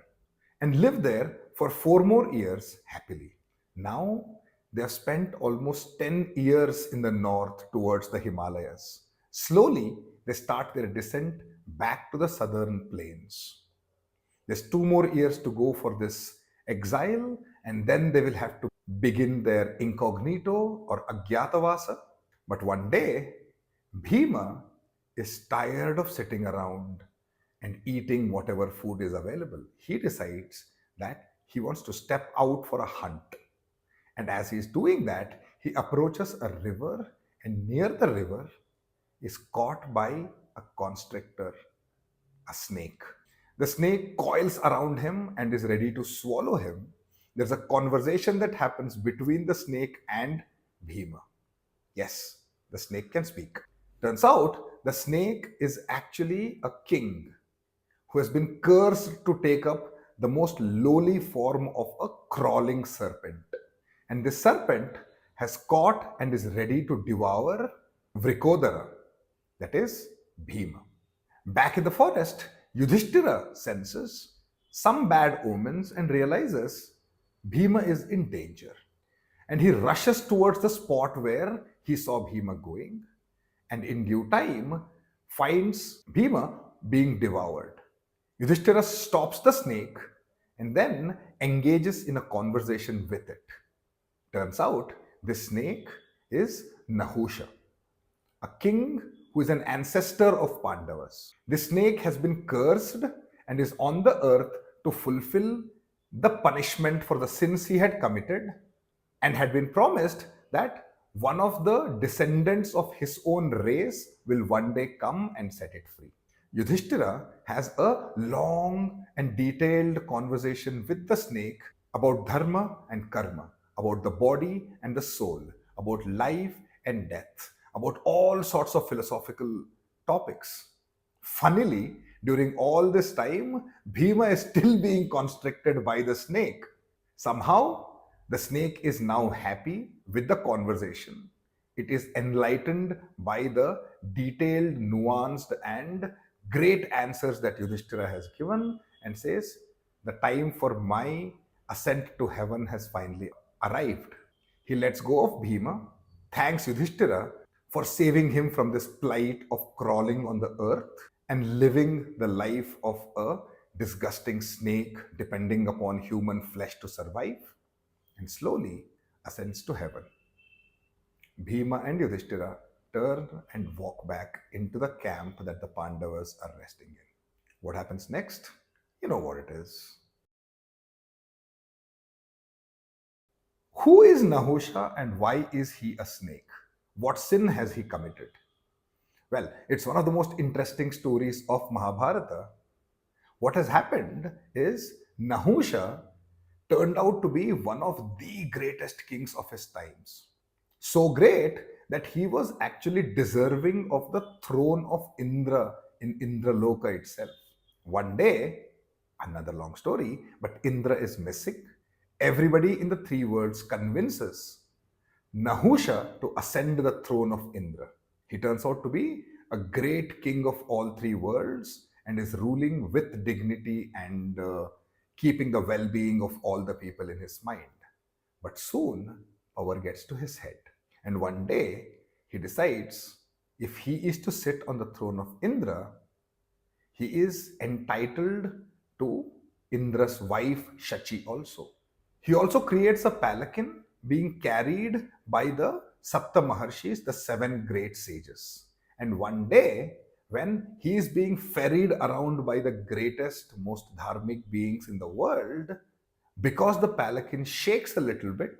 and live there for 4 more years happily. Now they have spent almost 10 years in the north towards the Himalayas. Slowly, they start their descent back to the southern plains. There's 2 more years to go for this exile, and then they will have to begin their incognito or Agyatavasa. But one day, Bhima is tired of sitting around and eating whatever food is available. He decides that he wants to step out for a hunt. And as he's doing that, he approaches a river, and near the river is caught by a constrictor, a snake. The snake coils around him and is ready to swallow him. There's a conversation that happens between the snake and Bhima. Yes, the snake can speak. Turns out the snake is actually a king who has been cursed to take up the most lowly form of a crawling serpent. And this serpent has caught and is ready to devour Vrikodara, that is Bhima. Back in the forest, Yudhishthira senses some bad omens and realizes Bhima is in danger. And he rushes towards the spot where he saw Bhima going, and in due time finds Bhima being devoured. Yudhishthira stops the snake and then engages in a conversation with it. Turns out this snake is Nahusha, a king who is an ancestor of Pandavas. This snake has been cursed and is on the earth to fulfill the punishment for the sins he had committed, and had been promised that one of the descendants of his own race will one day come and set it free. Yudhishthira has a long and detailed conversation with the snake about dharma and karma, about the body and the soul, about life and death, about all sorts of philosophical topics. Funnily, during all this time, Bhima is still being constricted by the snake. Somehow, the snake is now happy with the conversation. It is enlightened by the detailed, nuanced, and great answers that Yudhishthira has given, and says, the time for my ascent to heaven has finally arrived. He lets go of Bhima, thanks Yudhishthira for saving him from this plight of crawling on the earth and living the life of a disgusting snake depending upon human flesh to survive, and slowly ascends to heaven. Bhima and Yudhishthira turn and walk back into the camp that the Pandavas are resting in. What happens next? You know what it is. Who is Nahusha and why is he a snake? What sin has he committed? Well, it's one of the most interesting stories of Mahabharata. What has happened is Nahusha turned out to be one of the greatest kings of his times. So great that he was actually deserving of the throne of Indra in Indraloka itself. One day, another long story, but Indra is missing. Everybody in the three worlds convinces Nahusha to ascend the throne of Indra. He turns out to be a great king of all three worlds and is ruling with dignity and keeping the well being of all the people in his mind. But soon, power gets to his head. And one day, he decides if he is to sit on the throne of Indra, he is entitled to Indra's wife Shachi also. He also creates a palanquin being carried by the Sapta Maharshis, the seven great sages. And one day, when he is being ferried around by the greatest, most dharmic beings in the world, because the palanquin shakes a little bit,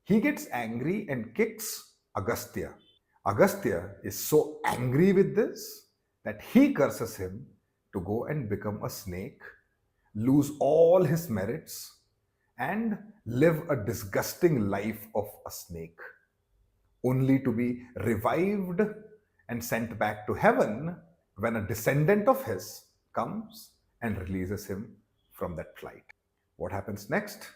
he gets angry and kicks Agastya. Agastya is so angry with this that he curses him to go and become a snake, lose all his merits, and live a disgusting life of a snake, only to be revived and sent back to heaven when a descendant of his comes and releases him from that flight. What happens next?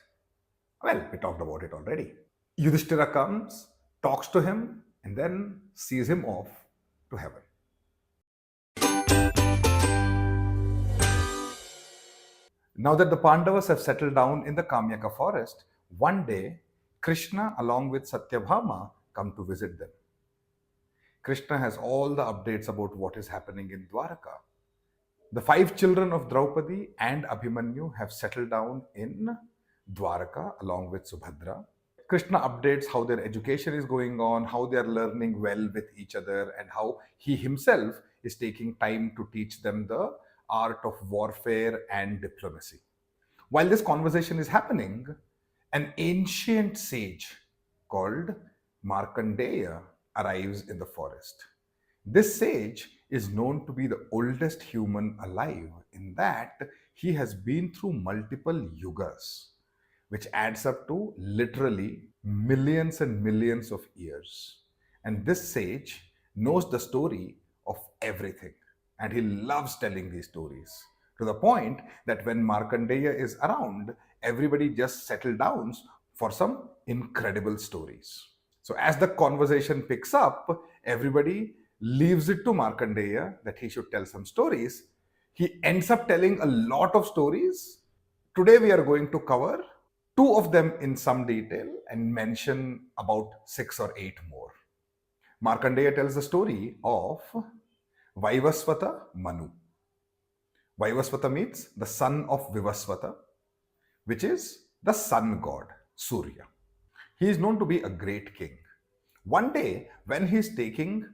Well, we talked about it already. Yudhishthira comes, talks to him, and then sees him off to heaven. Now that the Pandavas have settled down in the Kamyaka forest, one day Krishna along with Satyabhama come to visit them. Krishna has all the updates about what is happening in Dwaraka. The 5 children of Draupadi and Abhimanyu have settled down in Dwaraka along with Subhadra. Krishna updates how their education is going on, how they are learning well with each other, and how he himself is taking time to teach them the art of warfare and diplomacy. While this conversation is happening, an ancient sage called Markandeya arrives in the forest. This sage is known to be the oldest human alive in that he has been through multiple yugas, which adds up to literally millions and millions of years. And this sage knows the story of everything, and he loves telling these stories to the point that when Markandeya is around, everybody just settles down for some incredible stories. So, as the conversation picks up, everybody leaves it to Markandeya that he should tell some stories. He ends up telling a lot of stories. Today, we are going to cover 2 of them in some detail and mention about 6 or 8 more. Markandeya tells the story of Vaivasvata Manu. Vaivasvata means the son of Vivasvata, which is the sun god, Surya. He is known to be a great king. One day, when he is taking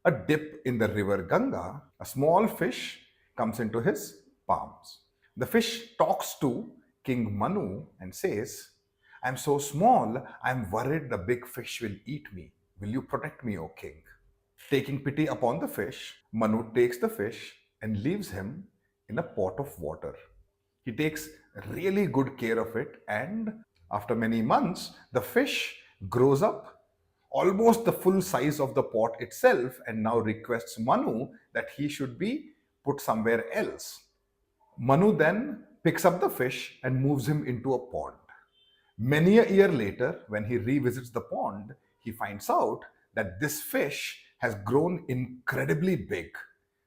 a dip in the river Ganga, a small fish comes into his palms. The fish talks to King Manu and says, "I'm so small, I'm worried the big fish will eat me. Will you protect me, O king?" Taking pity upon the fish, Manu takes the fish and leaves him in a pot of water. He takes really good care of it, and after many months, the fish grows up almost the full size of the pot itself and now requests Manu that he should be put somewhere else. Manu then picks up the fish and moves him into a pond. Many a year later, when he revisits the pond, he finds out that this fish has grown incredibly big.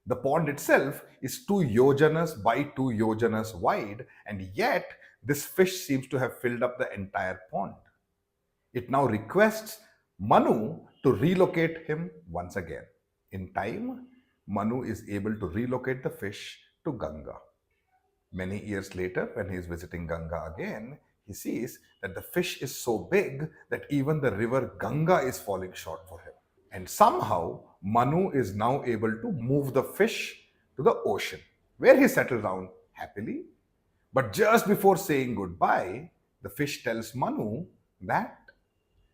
The pond itself is 2 yojanas by 2 yojanas wide, and yet this fish seems to have filled up the entire pond. It now requests Manu to relocate him once again. In time, Manu is able to relocate the fish to Ganga. Many years later, when he is visiting Ganga again, he sees that the fish is so big that even the river Ganga is falling short for him. And somehow, Manu is now able to move the fish to the ocean, where he settles down happily. But just before saying goodbye, the fish tells Manu that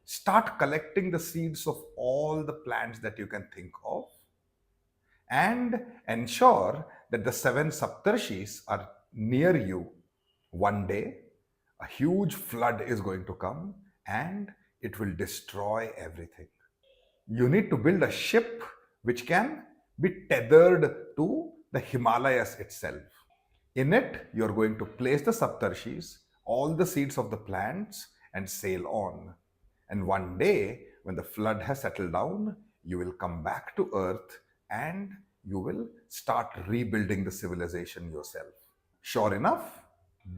start collecting the seeds of all the plants that you can think of and ensure that the 7 Saptarshis are near you. One day, a huge flood is going to come and it will destroy everything. You need to build a ship which can be tethered to the Himalayas itself. In it, you're going to place the Saptarshis, all the seeds of the plants, and sail on. And one day, when the flood has settled down, you will come back to earth and you will start rebuilding the civilization yourself. Sure enough,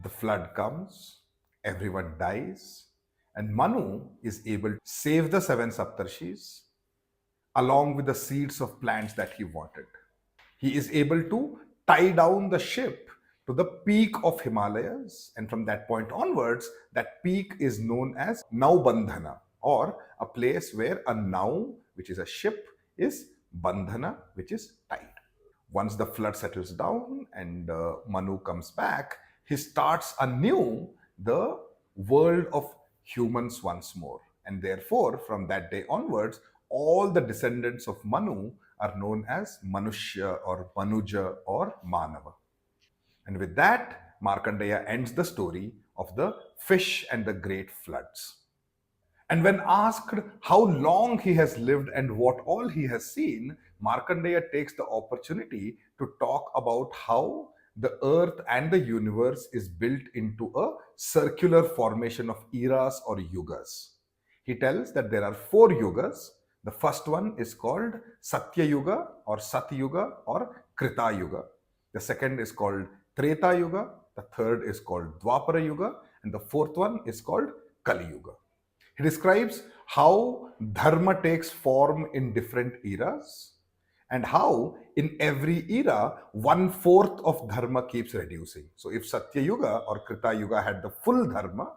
the flood comes, everyone dies, and Manu is able to save the seven Saptarshis along with the seeds of plants that he wanted. He is able to tie down the ship to the peak of Himalayas, and from that point onwards, that peak is known as Naubandhana, or a place where a Nau, which is a ship, is Bandhana, which is tied. Once the flood settles down and Manu comes back, he starts anew the world of humans once more. And therefore, from that day onwards, all the descendants of Manu are known as Manushya or Manuja or Manava. And with that, Markandeya ends the story of the fish and the great floods. And when asked how long he has lived and what all he has seen, Markandeya takes the opportunity to talk about how the earth and the universe is built into a circular formation of eras or yugas. He tells that there are four yugas. The first one is called Satya Yuga or Satyuga or Krita Yuga. The second is called Treta Yuga. The third is called Dwapara Yuga. And the fourth one is called Kali Yuga. He describes how dharma takes form in different eras and how in every era 1/4 of dharma keeps reducing. So if Satya Yuga or Krita Yuga had the full dharma,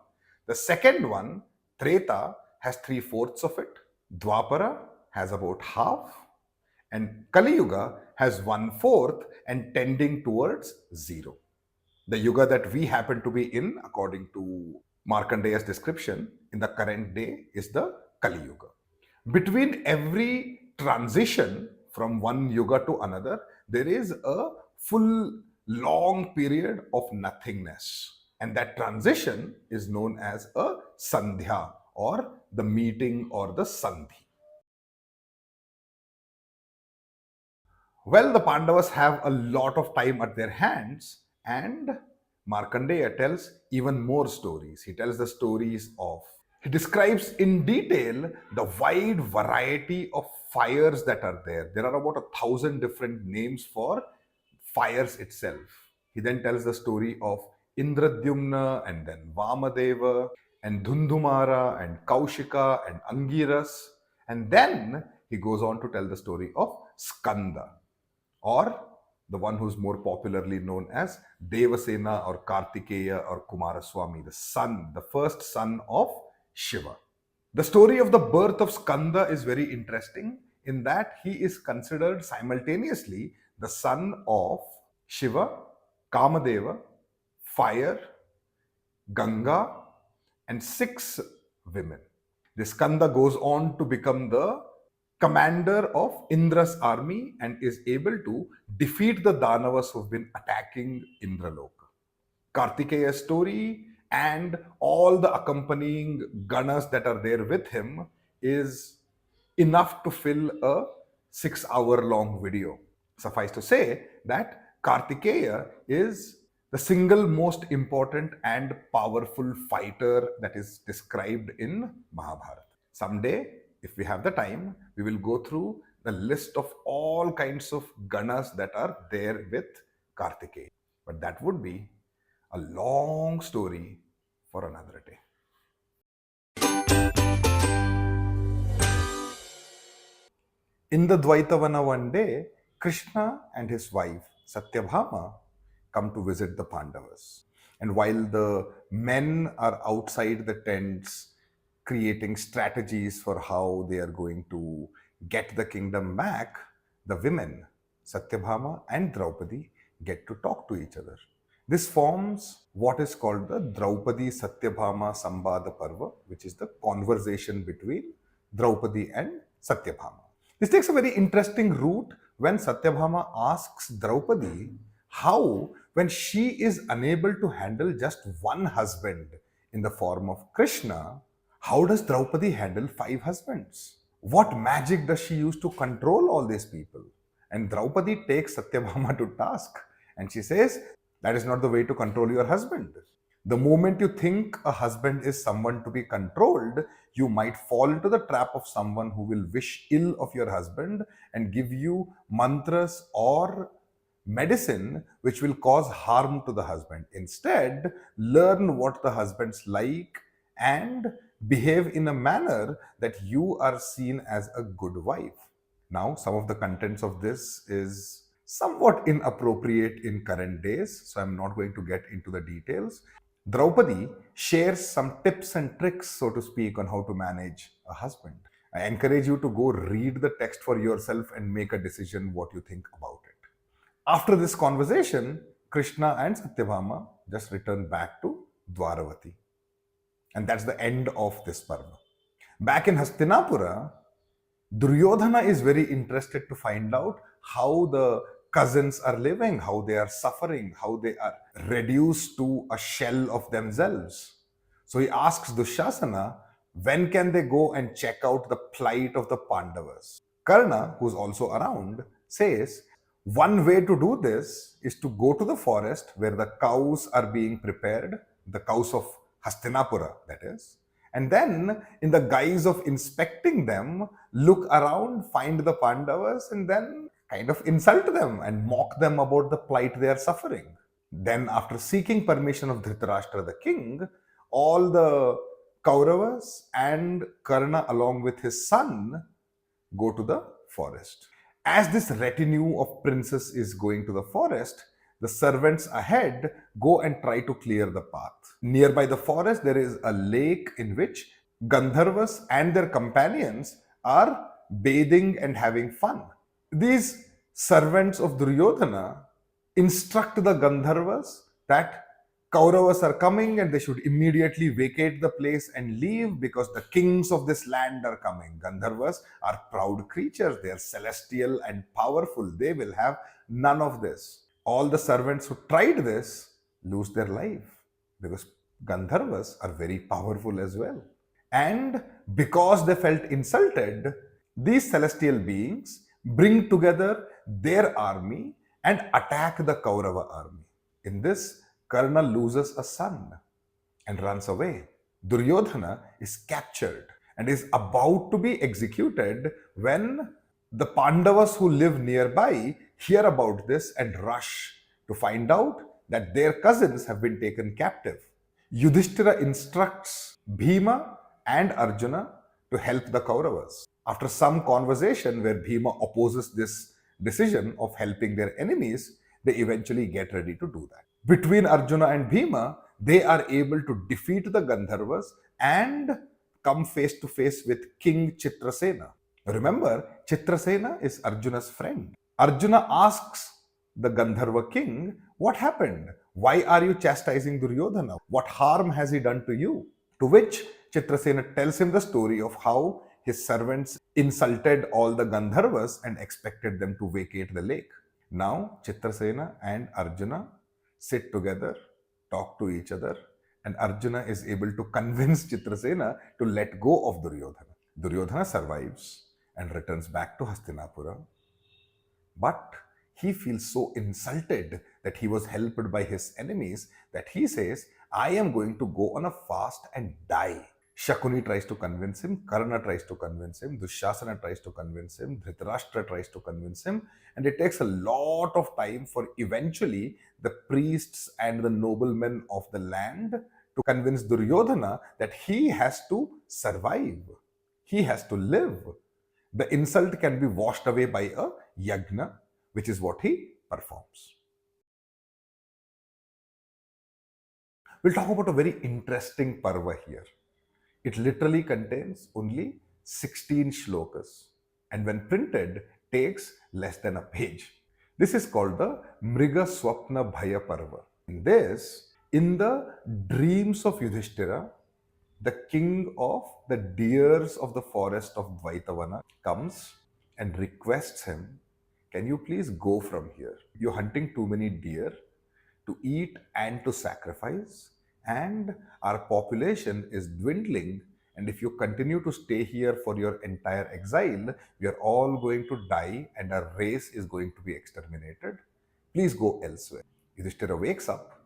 the second one, Treta, has 3/4 of it, Dwapara has about half, and Kali Yuga has 1/4 and tending towards zero. The yuga that we happen to be in, according to Markandeya's description, in the current day is the Kali Yuga. Between every transition from one yuga to another, there is a full long period of nothingness. And that transition is known as a sandhya or the meeting or the sandhi. Well, the Pandavas have a lot of time at their hands, and Markandeya tells even more stories. He tells the stories of, he describes in detail the wide variety of fires that are there. There are about 1,000 different names for fires itself. He then tells the story of Indradyumna and then Vamadeva and Dhundhumara and Kaushika and Angiras. And then he goes on to tell the story of Skanda, or the one who's more popularly known as Devasena or Kartikeya or Kumaraswamy, the son, the first son of Shiva. The story of the birth of Skanda is very interesting in that he is considered simultaneously the son of Shiva, Kamadeva, fire, Ganga, and 6 women. This Skanda goes on to become the commander of Indra's army and is able to defeat the Danavas who've been attacking Indraloka. Kartikeya's story and all the accompanying ganas that are there with him is enough to fill a 6-hour long video. Suffice to say that Kartikeya is the single most important and powerful fighter that is described in Mahabharata. Someday, if we have the time, we will go through the list of all kinds of ganas that are there with Kartikeya. But that would be a long story for another day. In the Dvaitavana one day, Krishna and his wife Satyabhama come to visit the Pandavas. And while the men are outside the tents creating strategies for how they are going to get the kingdom back, the women, Satyabhama and Draupadi, get to talk to each other. This forms what is called the Draupadi Satyabhama Sambada Parva, which is the conversation between Draupadi and Satyabhama. This takes a very interesting route when Satyabhama asks Draupadi how, when she is unable to handle just one husband in the form of Krishna, how does Draupadi handle 5 husbands? What magic does she use to control all these people? And Draupadi takes Satyabhama to task and she says, that is not the way to control your husband. The moment you think a husband is someone to be controlled, you might fall into the trap of someone who will wish ill of your husband and give you mantras or medicine which will cause harm to the husband. Instead, learn what the husbands like and behave in a manner that you are seen as a good wife. Now, some of the contents of this is somewhat inappropriate in current days, so I'm not going to get into the details. Draupadi shares some tips and tricks, so to speak, on how to manage a husband. I encourage you to go read the text for yourself and make a decision what you think about it. After this conversation, Krishna and Satyabhama just return back to Dwaravati. And that's the end of this parva. Back in Hastinapura, Duryodhana is very interested to find out how the cousins are living, how they are suffering, how they are reduced to a shell of themselves. So he asks Dushasana, when can they go and check out the plight of the Pandavas? Karna, who's also around, says, one way to do this is to go to the forest where the cows are being prepared, the cows of Hastinapura, that is, and then, in the guise of inspecting them, look around, find the Pandavas, and then kind of insult them and mock them about the plight they are suffering. Then, after seeking permission of Dhritarashtra the king, all the Kauravas and Karna, along with his son, go to the forest. As this retinue of princes is going to the forest, the servants ahead go and try to clear the path. Nearby the forest, there is a lake in which Gandharvas and their companions are bathing and having fun. These servants of Duryodhana instruct the Gandharvas that Kauravas are coming and they should immediately vacate the place and leave because the kings of this land are coming. Gandharvas are proud creatures, they are celestial and powerful. They will have none of this. All the servants who tried this lose their life because Gandharvas are very powerful as well. And because they felt insulted, these celestial beings bring together their army and attack the Kaurava army. In this, Karna loses a son and runs away. Duryodhana is captured and is about to be executed when the Pandavas who live nearby hear about this and rush to find out that their cousins have been taken captive. Yudhishthira instructs Bhima and Arjuna to help the Kauravas. After some conversation where Bhima opposes this decision of helping their enemies, they eventually get ready to do that. Between Arjuna and Bhima, they are able to defeat the Gandharvas and come face to face with King Chitrasena. Remember, Chitrasena is Arjuna's friend. Arjuna asks the Gandharva king, what happened? Why are you chastising Duryodhana? What harm has he done to you? To which Chitrasena tells him the story of how his servants insulted all the Gandharvas and expected them to vacate the lake. Now, Chitrasena and Arjuna sit together, talk to each other, and Arjuna is able to convince Chitrasena to let go of Duryodhana. Duryodhana survives and returns back to Hastinapura. But he feels so insulted that he was helped by his enemies that he says, I am going to go on a fast and die. Shakuni tries to convince him, Karna tries to convince him, Dushasana tries to convince him, Dhritarashtra tries to convince him, and it takes a lot of time for eventually the priests and the noblemen of the land to convince Duryodhana that he has to survive. He has to live. The insult can be washed away by a yagna, which is what he performs. We'll talk about a very interesting parva here. It literally contains only 16 shlokas and when printed takes less than a page. This is called the Mriga Swapna Bhaya Parva. In this, in the dreams of Yudhishthira, the king of the deers of the forest of Dvaitavana comes and requests him, can you please go from here? You're hunting too many deer to eat and to sacrifice, and our population is dwindling And if you continue to stay here for your entire exile, we are all going to die and our race is going to be exterminated. Please go elsewhere. Yudhishthira wakes up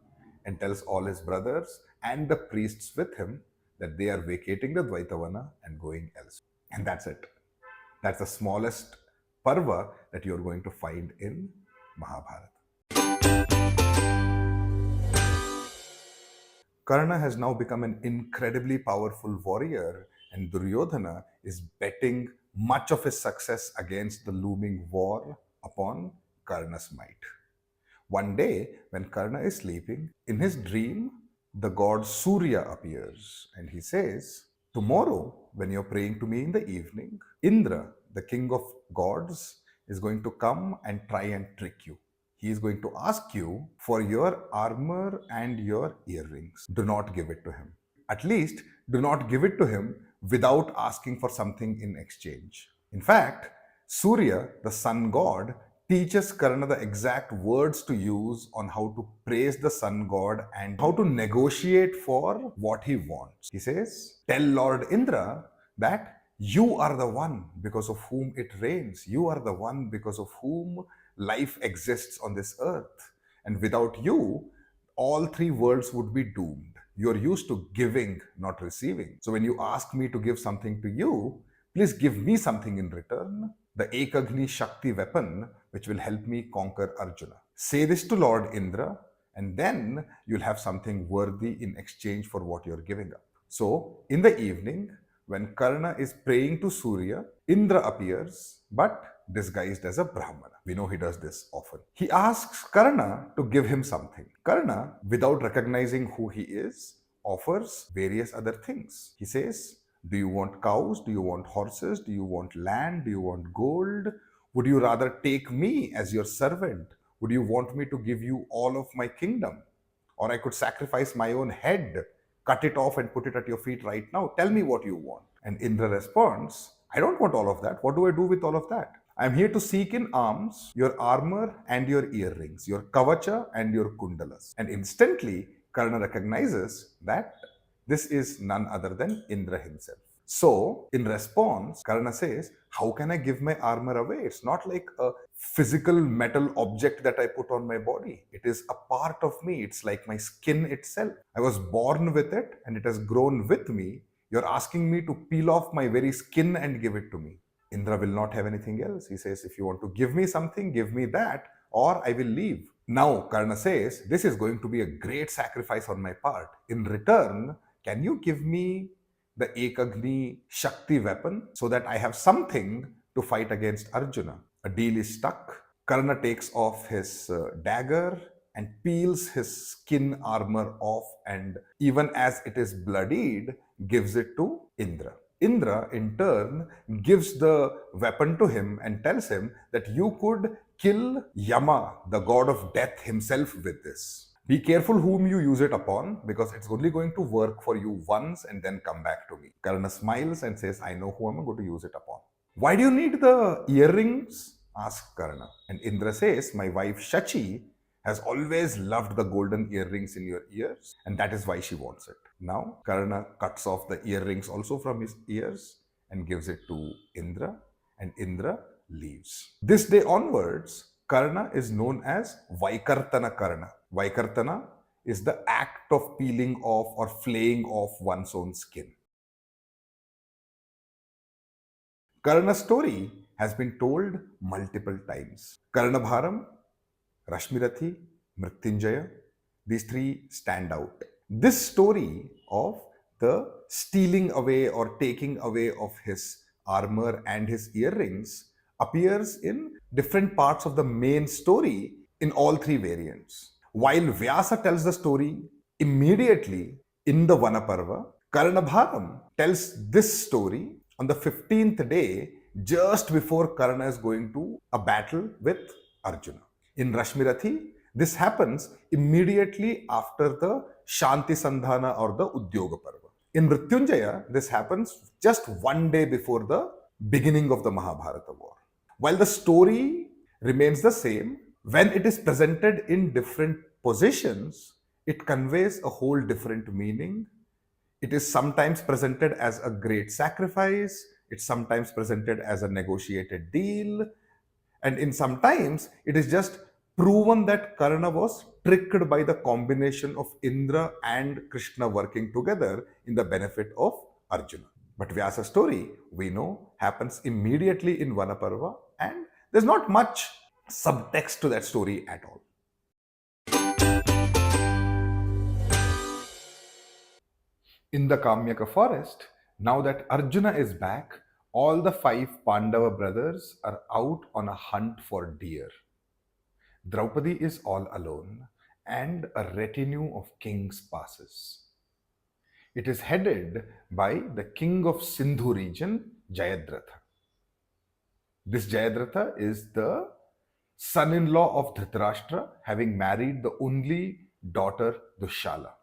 and tells all his brothers and the priests with him that they are vacating the Dvaitavana and going elsewhere. And that's it. That's the smallest parva that you're going to find in Mahabharata. Karna has now become an incredibly powerful warrior, and Duryodhana is betting much of his success against the looming war upon Karna's might. One day, when Karna is sleeping, in his dream, the god Surya appears and he says, "Tomorrow, when you're praying to me in the evening, Indra, the king of gods, is going to come and try and trick you. He is going to ask you for your armor and your earrings. Do not give it to him. At least, do not give it to him without asking for something in exchange." In fact, Surya, the sun god, teaches Karna the exact words to use on how to praise the sun god and how to negotiate for what he wants. He says, "Tell Lord Indra that you are the one because of whom it rains. You are the one because of whom life exists on this earth. And without you, all three worlds would be doomed. You're used to giving, not receiving. So when you ask me to give something to you, please give me something in return, the Ekagni Shakti weapon, which will help me conquer Arjuna. Say this to Lord Indra, and then you'll have something worthy in exchange for what you're giving up." So, in the evening, when Karna is praying to Surya, Indra appears, but disguised as a Brahmana. We know he does this often. He asks Karna to give him something. Karna, without recognizing who he is, offers various other things. He says, "Do you want cows? Do you want horses? Do you want land? Do you want gold? Would you rather take me as your servant? Would you want me to give you all of my kingdom? Or I could sacrifice my own head, cut it off and put it at your feet right now. Tell me what you want." And Indra responds, "I don't want all of that. What do I do with all of that? I'm here to seek in arms your armor and your earrings, your kavacha and your kundalas." And instantly, Karna recognizes that this is none other than Indra himself. So, in response, Karna says, "How can I give my armor away? It's not like a physical metal object that I put on my body. It is a part of me. It's like my skin itself. I was born with it and it has grown with me. You're asking me to peel off my very skin and give it to me." Indra will not have anything else. He says, "If you want to give me something, give me that, or I will leave." Now, Karna says, "This is going to be a great sacrifice on my part. In return, can you give me the Ekagni Shakti weapon so that I have something to fight against Arjuna?" A deal is stuck. Karna takes off his dagger and peels his skin armor off, and even as it is bloodied, gives it to Indra. Indra, in turn, gives the weapon to him and tells him that you could kill Yama, the god of death himself, with this. Be careful whom you use it upon, because it's only going to work for you once and then come back to me. Karna smiles and says, "I know who I'm going to use it upon." "Why do you need the earrings?" asks Karna. And Indra says, "My wife Shachi has always loved the golden earrings in your ears, and that is why she wants it." Now, Karna cuts off the earrings also from his ears and gives it to Indra, and Indra leaves. This day onwards, Karna is known as Vaikartana Karna. Vaikartana is the act of peeling off or flaying off one's own skin. Karna's story has been told multiple times. Karnabharam, Rashmirathi, Mrityunjaya, these three stand out. This story of the stealing away or taking away of his armor and his earrings appears in different parts of the main story in all three variants. While Vyasa tells the story immediately in the Vanaparva, Karnabharam tells this story on the 15th day, just before Karna is going to a battle with Arjuna. In Rashmirathi, this happens immediately after the Shanti Sandhana or the Udyoga Parva. In Mrityunjaya, this happens just one day before the beginning of the Mahabharata war. While the story remains the same, when it is presented in different positions, it conveys a whole different meaning It is sometimes presented as a great sacrifice, it's sometimes presented as a negotiated deal, and in sometimes it is just proven that Karna was tricked by the combination of Indra and Krishna working together in the benefit of Arjuna. But Vyasa's story, we know, happens immediately in Vanaparva, and there's not much subtext to that story at all. In the Kamyaka forest, now that Arjuna is back, all the five Pandava brothers are out on a hunt for deer. Draupadi is all alone, and a retinue of kings passes. It is headed by the king of Sindhu region, Jayadratha. This Jayadratha is the son-in-law of Dhritarashtra, having married the only daughter Dushala.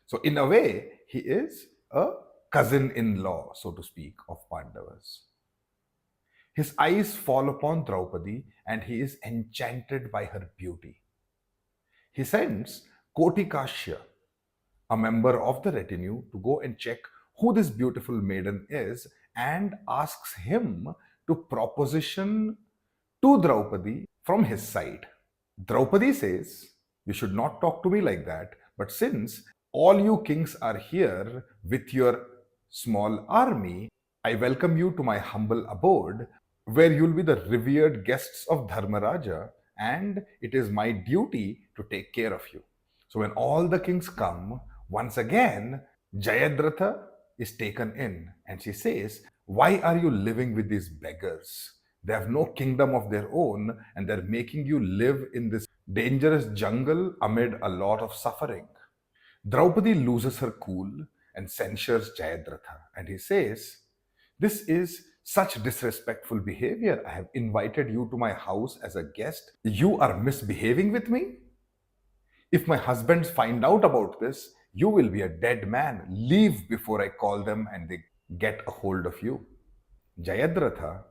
So in a way, he is a cousin-in-law, so to speak, of Pandavas. His eyes fall upon Draupadi and he is enchanted by her beauty. He sends Kotikashya, a member of the retinue, to go and check who this beautiful maiden is and asks him to proposition to Draupadi from his side. Draupadi says, "You should not talk to me like that, but since all you kings are here with your small army, I welcome you to my humble abode, where you'll be the revered guests of Dharmaraja, and it is my duty to take care of you." So when all the kings come, once again, Jayadratha is taken in, and she says, "Why are you living with these beggars? They have no kingdom of their own, and they're making you live in this dangerous jungle amid a lot of suffering." Draupadi loses her cool and censures Jayadratha, and he says, "This is such disrespectful behavior. I have invited you to my house as a guest. You are misbehaving with me? If my husbands find out about this, you will be a dead man. Leave before I call them and they get a hold of you." Jayadratha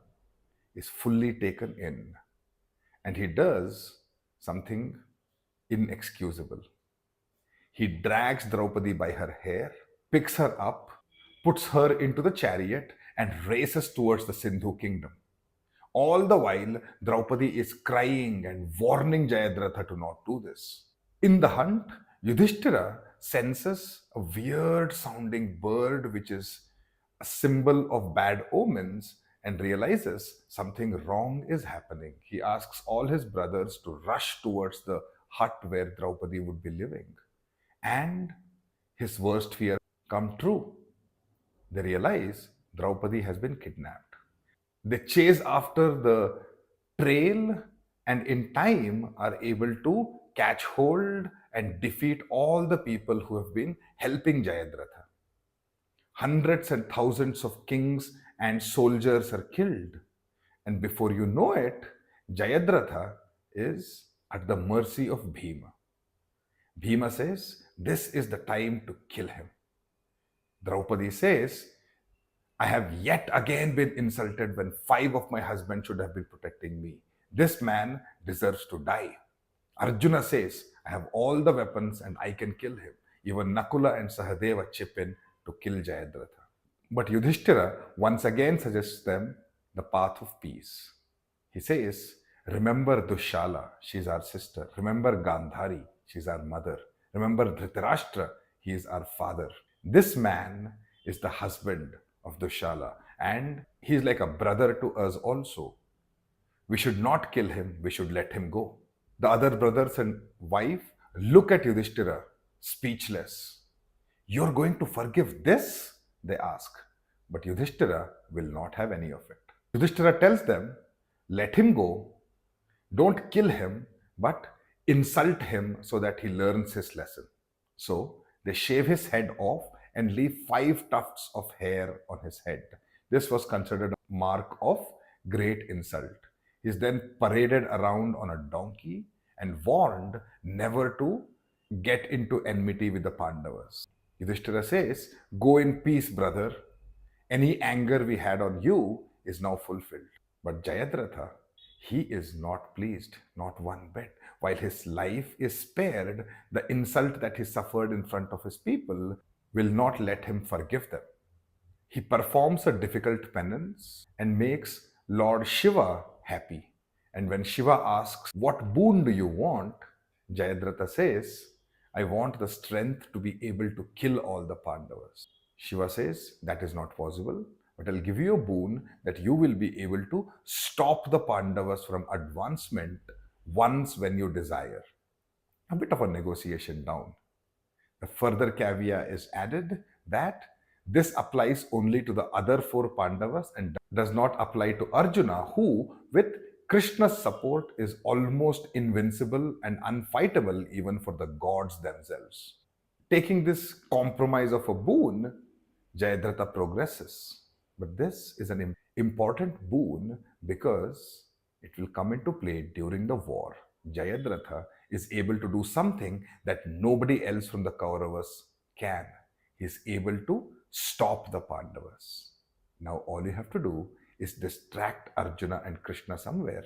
is fully taken in, and he does something inexcusable. He drags Draupadi by her hair, picks her up, puts her into the chariot, and races towards the Sindhu kingdom. All the while, Draupadi is crying and warning Jayadratha to not do this. In the hunt, Yudhishthira senses a weird sounding bird which is a symbol of bad omens and realizes something wrong is happening. He asks all his brothers to rush towards the hut where Draupadi would be living. And his worst fear come true. They realize Draupadi has been kidnapped. They chase after the trail and in time are able to catch hold and defeat all the people who have been helping Jayadratha. Hundreds and thousands of kings and soldiers are killed. And before you know it, Jayadratha is at the mercy of Bhima. Bhima says, "This is the time to kill him." Draupadi says, "I have yet again been insulted when 5 of my husbands should have been protecting me. This man deserves to die." Arjuna says, "I have all the weapons and I can kill him." Even Nakula and Sahadeva chip in to kill Jayadratha. But Yudhishthira once again suggests them the path of peace. He says, "Remember Dushala, she's our sister. Remember Gandhari, she's our mother. Remember Dhritarashtra, he is our father. This man is the husband of Dushala, and he is like a brother to us also. We should not kill him, we should let him go." The other brothers and wife look at Yudhishthira, speechless. "You're going to forgive this?" they ask. But Yudhishthira will not have any of it. Yudhishthira tells them, "Let him go, don't kill him, but insult him so that he learns his lesson." So they shave his head off and leave 5 tufts of hair on his head. This was considered a mark of great insult. He is then paraded around on a donkey and warned never to get into enmity with the Pandavas. Yudhishthira says, "Go in peace, brother. Any anger we had on you is now fulfilled." But Jayadratha, he is not pleased, not one bit. While his life is spared, the insult that he suffered in front of his people will not let him forgive them. He performs a difficult penance and makes Lord Shiva happy. And when Shiva asks, "What boon do you want?" Jayadratha says, "I want the strength to be able to kill all the Pandavas." Shiva says, "That is not possible, but I'll give you a boon that you will be able to stop the Pandavas from advancement once when you desire." A bit of a negotiation down. The further caveat is added that this applies only to the other four Pandavas and does not apply to Arjuna, who, with Krishna's support, is almost invincible and unfightable even for the gods themselves. Taking this compromise of a boon, Jayadratha progresses. But this is an important boon because it will come into play during the war. Jayadratha is able to do something that nobody else from the Kauravas can. He is able to stop the Pandavas. Now all you have to do is distract Arjuna and Krishna somewhere,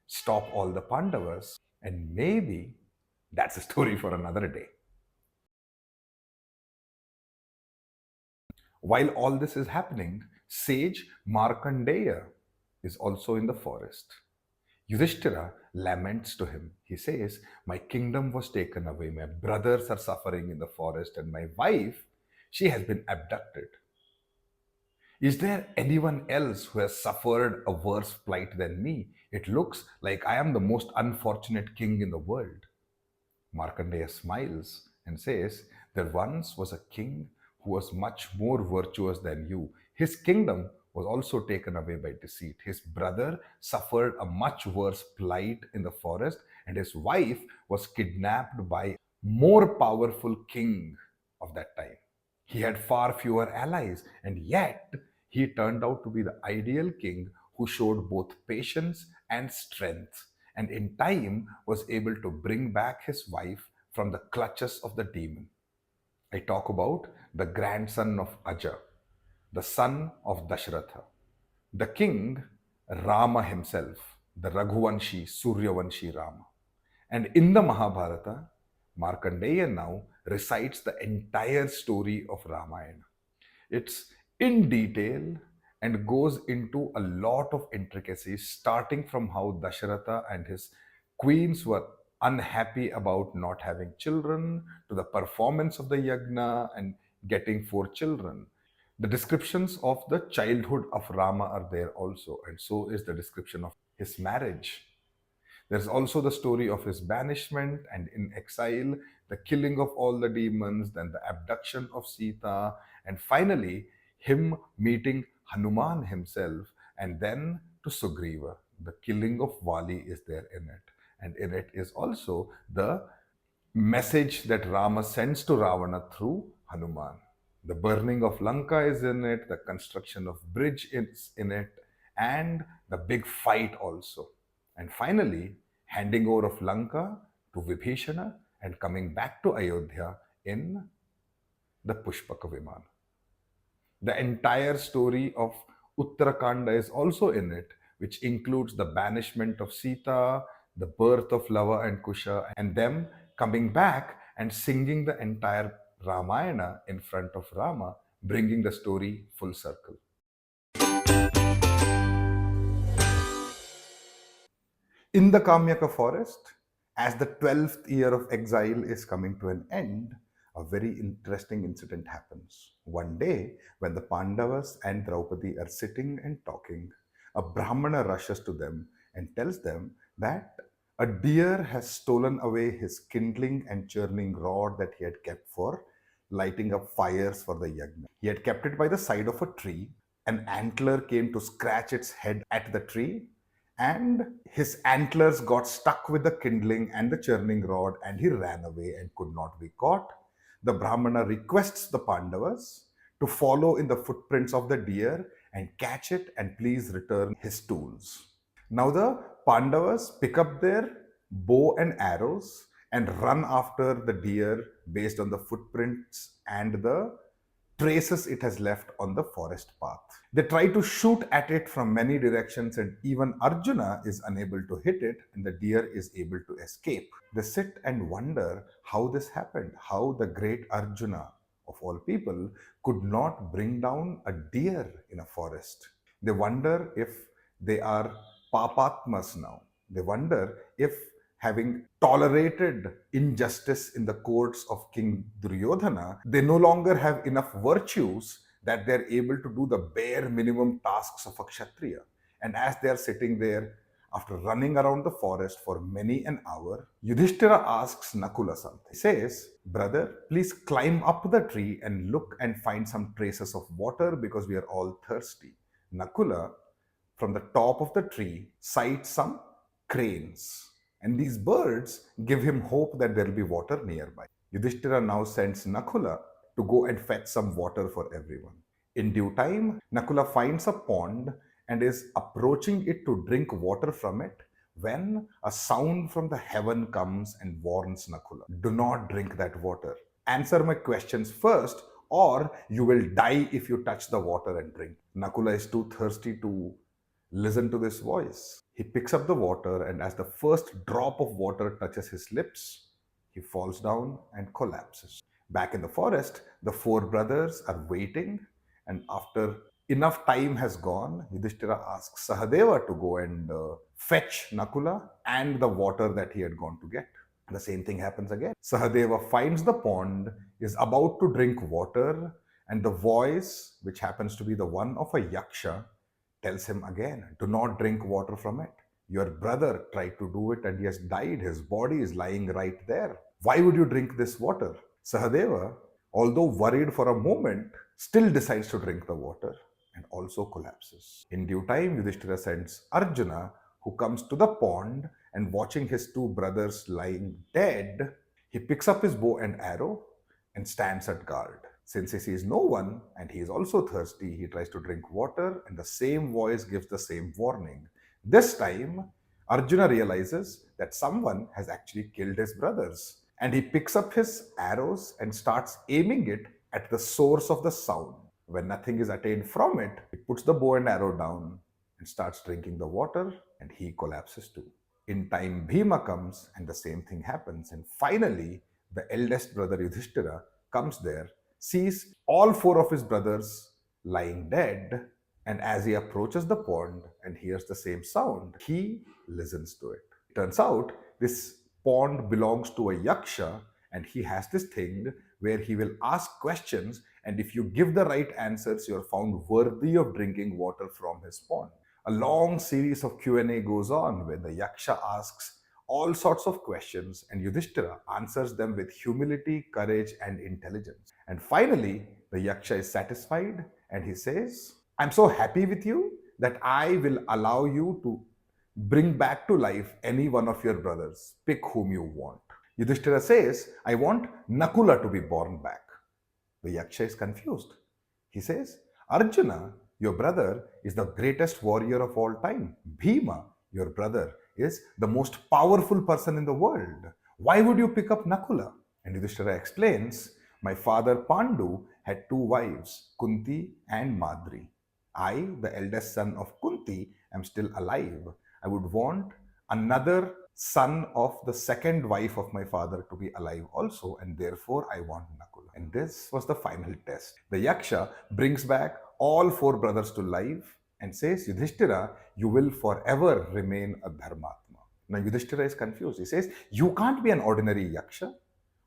stop all the Pandavas, and maybe that's a story for another day. While all this is happening, sage Markandeya is also in the forest. Yudhishthira laments to him. He says, "My kingdom was taken away, my brothers are suffering in the forest, and my wife, she has been abducted. Is there anyone else who has suffered a worse plight than me? It looks like I am the most unfortunate king in the world." Markandeya smiles and says, "There once was a king who was much more virtuous than you. His kingdom was also taken away by deceit. His brother suffered a much worse plight in the forest, and his wife was kidnapped by a more powerful king of that time. He had far fewer allies, and yet he turned out to be the ideal king who showed both patience and strength, and in time was able to bring back his wife from the clutches of the demon. I talk about the grandson of Aja, the son of Dashratha, the king Rama himself, the Raghuvanshi, Suryavanshi Rama. And in the Mahabharata, Markandeya now recites the entire story of Ramayana. It's in detail and goes into a lot of intricacies, starting from how Dasharatha and his queens were unhappy about not having children, to the performance of the yagna and getting four children. The descriptions of the childhood of Rama are there also, and so is the description of his marriage. There's also the story of his banishment and in exile, the killing of all the demons, then the abduction of Sita, and finally him meeting Hanuman himself, and then to Sugriva. The killing of Vali is there in it. And in it is also the message that Rama sends to Ravana through Hanuman. The burning of Lanka is in it, the construction of bridge is in it, and the big fight also. And finally, handing over of Lanka to Vibhishana and coming back to Ayodhya in the Pushpaka Viman. The entire story of Uttarakanda is also in it, which includes the banishment of Sita, the birth of Lava and Kusha, and them coming back and singing the entire Ramayana in front of Rama, bringing the story full circle. In the Kamyaka forest, as the 12th year of exile is coming to an end, a very interesting incident happens. One day, when the Pandavas and Draupadi are sitting and talking, a Brahmana rushes to them and tells them that a deer has stolen away his kindling and churning rod that he had kept for lighting up fires for the yagna. He had kept it by the side of a tree. An antler came to scratch its head at the tree, and his antlers got stuck with the kindling and the churning rod, and he ran away and could not be caught. The Brahmana requests the Pandavas to follow in the footprints of the deer and catch it and please return his tools. Now the Pandavas pick up their bow and arrows and run after the deer based on the footprints and the traces it has left on the forest path. They try to shoot at it from many directions, and even Arjuna is unable to hit it, and the deer is able to escape. They sit and wonder how this happened, how the great Arjuna, of all people, could not bring down a deer in a forest. They wonder if they are papatmas now. They wonder if, having tolerated injustice in the courts of King Duryodhana, they no longer have enough virtues that they're able to do the bare minimum tasks of a Kshatriya. And as they're sitting there, after running around the forest for many an hour, Yudhishthira asks Nakula something. He says, "Brother, please climb up the tree and look and find some traces of water because we are all thirsty." Nakula, from the top of the tree, sights some cranes. And these birds give him hope that there will be water nearby. Yudhishthira now sends Nakula to go and fetch some water for everyone. In due time, Nakula finds a pond and is approaching it to drink water from it when a sound from the heaven comes and warns Nakula, "Do not drink that water. Answer my questions first, or you will die if you touch the water and drink." Nakula is too thirsty to listen to this voice. He picks up the water, and as the first drop of water touches his lips, he falls down and collapses. Back in the forest, the four brothers are waiting, and after enough time has gone, Yudhishthira asks Sahadeva to go and fetch Nakula and the water that he had gone to get. The same thing happens again. Sahadeva finds the pond, is about to drink water, and the voice, which happens to be the one of a yaksha, tells him again, "Do not drink water from it. Your brother tried to do it and he has died. His body is lying right there. Why would you drink this water?" Sahadeva, although worried for a moment, still decides to drink the water and also collapses. In due time, Yudhishthira sends Arjuna, who comes to the pond, and watching his two brothers lying dead, he picks up his bow and arrow and stands at guard. Since he sees no one and he is also thirsty, he tries to drink water, and the same voice gives the same warning. This time, Arjuna realizes that someone has actually killed his brothers, and he picks up his arrows and starts aiming it at the source of the sound. When nothing is attained from it, he puts the bow and arrow down and starts drinking the water, and he collapses too. In time, Bhima comes, and the same thing happens. And finally, the eldest brother Yudhishthira comes there, sees all four of his brothers lying dead, and as he approaches the pond and hears the same sound, he listens to it. It turns out this pond belongs to a yaksha, and he has this thing where he will ask questions, and if you give the right answers, you are found worthy of drinking water from his pond. A long series of Q&A goes on where the yaksha asks all sorts of questions, and Yudhishthira answers them with humility, courage, and intelligence. And finally, the yaksha is satisfied and he says, "I'm so happy with you that I will allow you to bring back to life any one of your brothers. Pick whom you want." Yudhishthira says, "I want Nakula to be born back." The yaksha is confused. He says, "Arjuna, your brother, is the greatest warrior of all time. Bhima, your brother, is the most powerful person in the world. Why would you pick up Nakula?" And Yudhishthira explains, "My father Pandu had two wives, Kunti and Madri. I, the eldest son of Kunti, am still alive. I would want another son of the second wife of my father to be alive also, and therefore I want Nakula." And this was the final test. The yaksha brings back all four brothers to life and says, "Yudhishthira, you will forever remain a dharmatma." Now Yudhishthira is confused. He says, "You can't be an ordinary yaksha.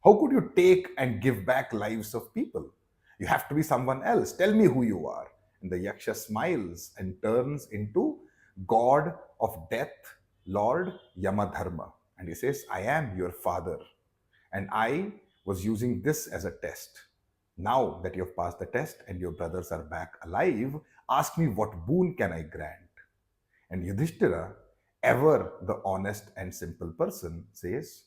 How could you take and give back lives of people? You have to be someone else. Tell me who you are." And the yaksha smiles and turns into god of death, Lord Yamadharma. And he says, "I am your father, and I was using this as a test. Now that you have passed the test and your brothers are back alive, ask me what boon can I grant." And Yudhishthira, ever the honest and simple person, says,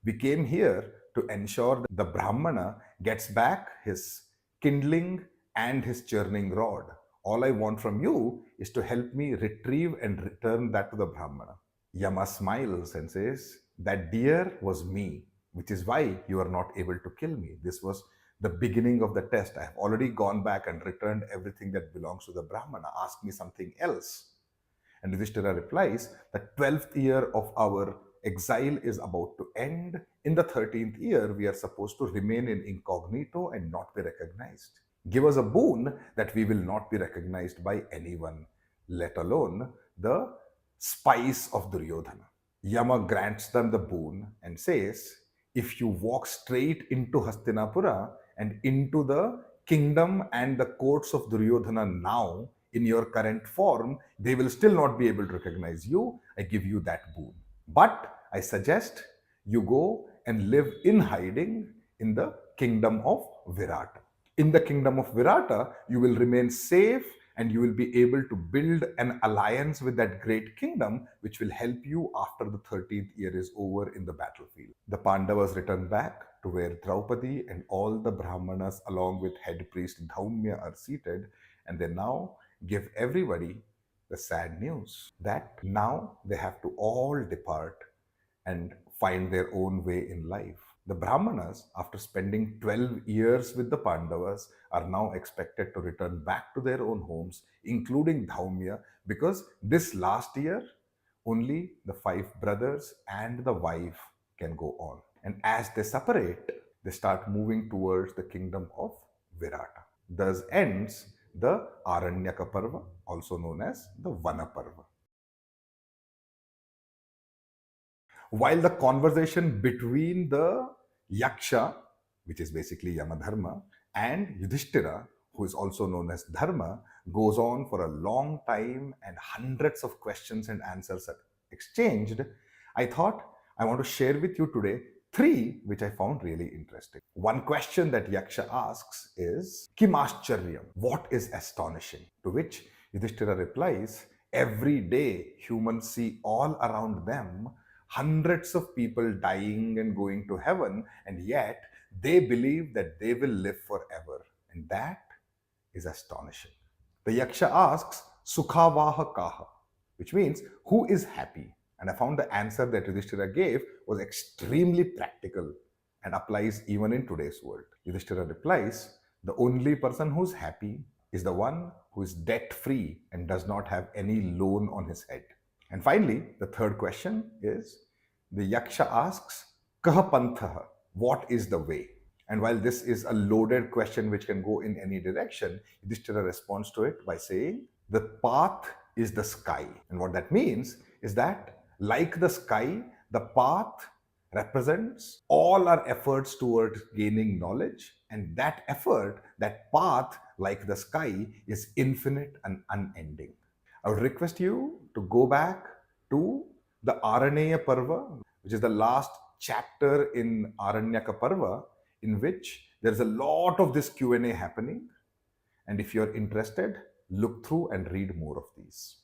"We came here to ensure that the Brahmana gets back his kindling and his churning rod. All I want from you is to help me retrieve and return that to the Brahmana." Yama smiles and says, "That deer was me, which is why you are not able to kill me. This was the beginning of the test. I have already gone back and returned everything that belongs to the Brahmana. Ask me something else." And Yudhishthira replies, "The 12th year of our exile is about to end. In the 13th year, we are supposed to remain in incognito and not be recognized. Give us a boon that we will not be recognized by anyone, let alone the spies of Duryodhana. Yama grants them the boon and says, if you walk straight into Hastinapura and into the kingdom and the courts of Duryodhana now, in your current form, they will still not be able to recognize you. I give you that boon. But I suggest you go and live in hiding in the kingdom of Virata. In the kingdom of Virata, you will remain safe and you will be able to build an alliance with that great kingdom, which will help you after the 13th year is over in the battlefield. The Pandavas return back to where Draupadi and all the Brahmanas, along with head priest Dhaumya, are seated, and they now give everybody the sad news that now they have to all depart and find their own way in life. The Brahmanas, after spending 12 years with the Pandavas, are now expected to return back to their own homes, including Dhaumya, because this last year, only the 5 brothers and the wife can go on. And as they separate, they start moving towards the kingdom of Virata. Thus ends the Aranyaka Parva, also known as the Vana Parva. While the conversation between the Yaksha, which is basically Yamadharma, and Yudhishthira, who is also known as Dharma, goes on for a long time and hundreds of questions and answers are exchanged, I thought I want to share with you today 3 which I found really interesting. One question that Yaksha asks is, Kim Ascharya, what is astonishing? To which Yudhishthira replies, every day humans see all around them hundreds of people dying and going to heaven, and yet they believe that they will live forever. And that is astonishing. The Yaksha asks, Sukhavaha Kaha, which means, who is happy? And I found the answer that Yudhishthira gave was extremely practical and applies even in today's world. Yudhishthira replies, the only person who's happy is the one who is debt-free and does not have any loan on his head. And finally, the third question is, the Yaksha asks, Kaha Panthaha, what is the way? And while this is a loaded question which can go in any direction, Yudhishthira responds to it by saying, the path is the sky. And what that means is that, like the sky, the path represents all our efforts towards gaining knowledge, and that effort, that path, like the sky, is infinite and unending. I would request you to go back to the Aranyaka Parva, which is the last chapter in Aranyaka Parva, in which there's a lot of this Q&A happening. And if you're interested, look through and read more of these.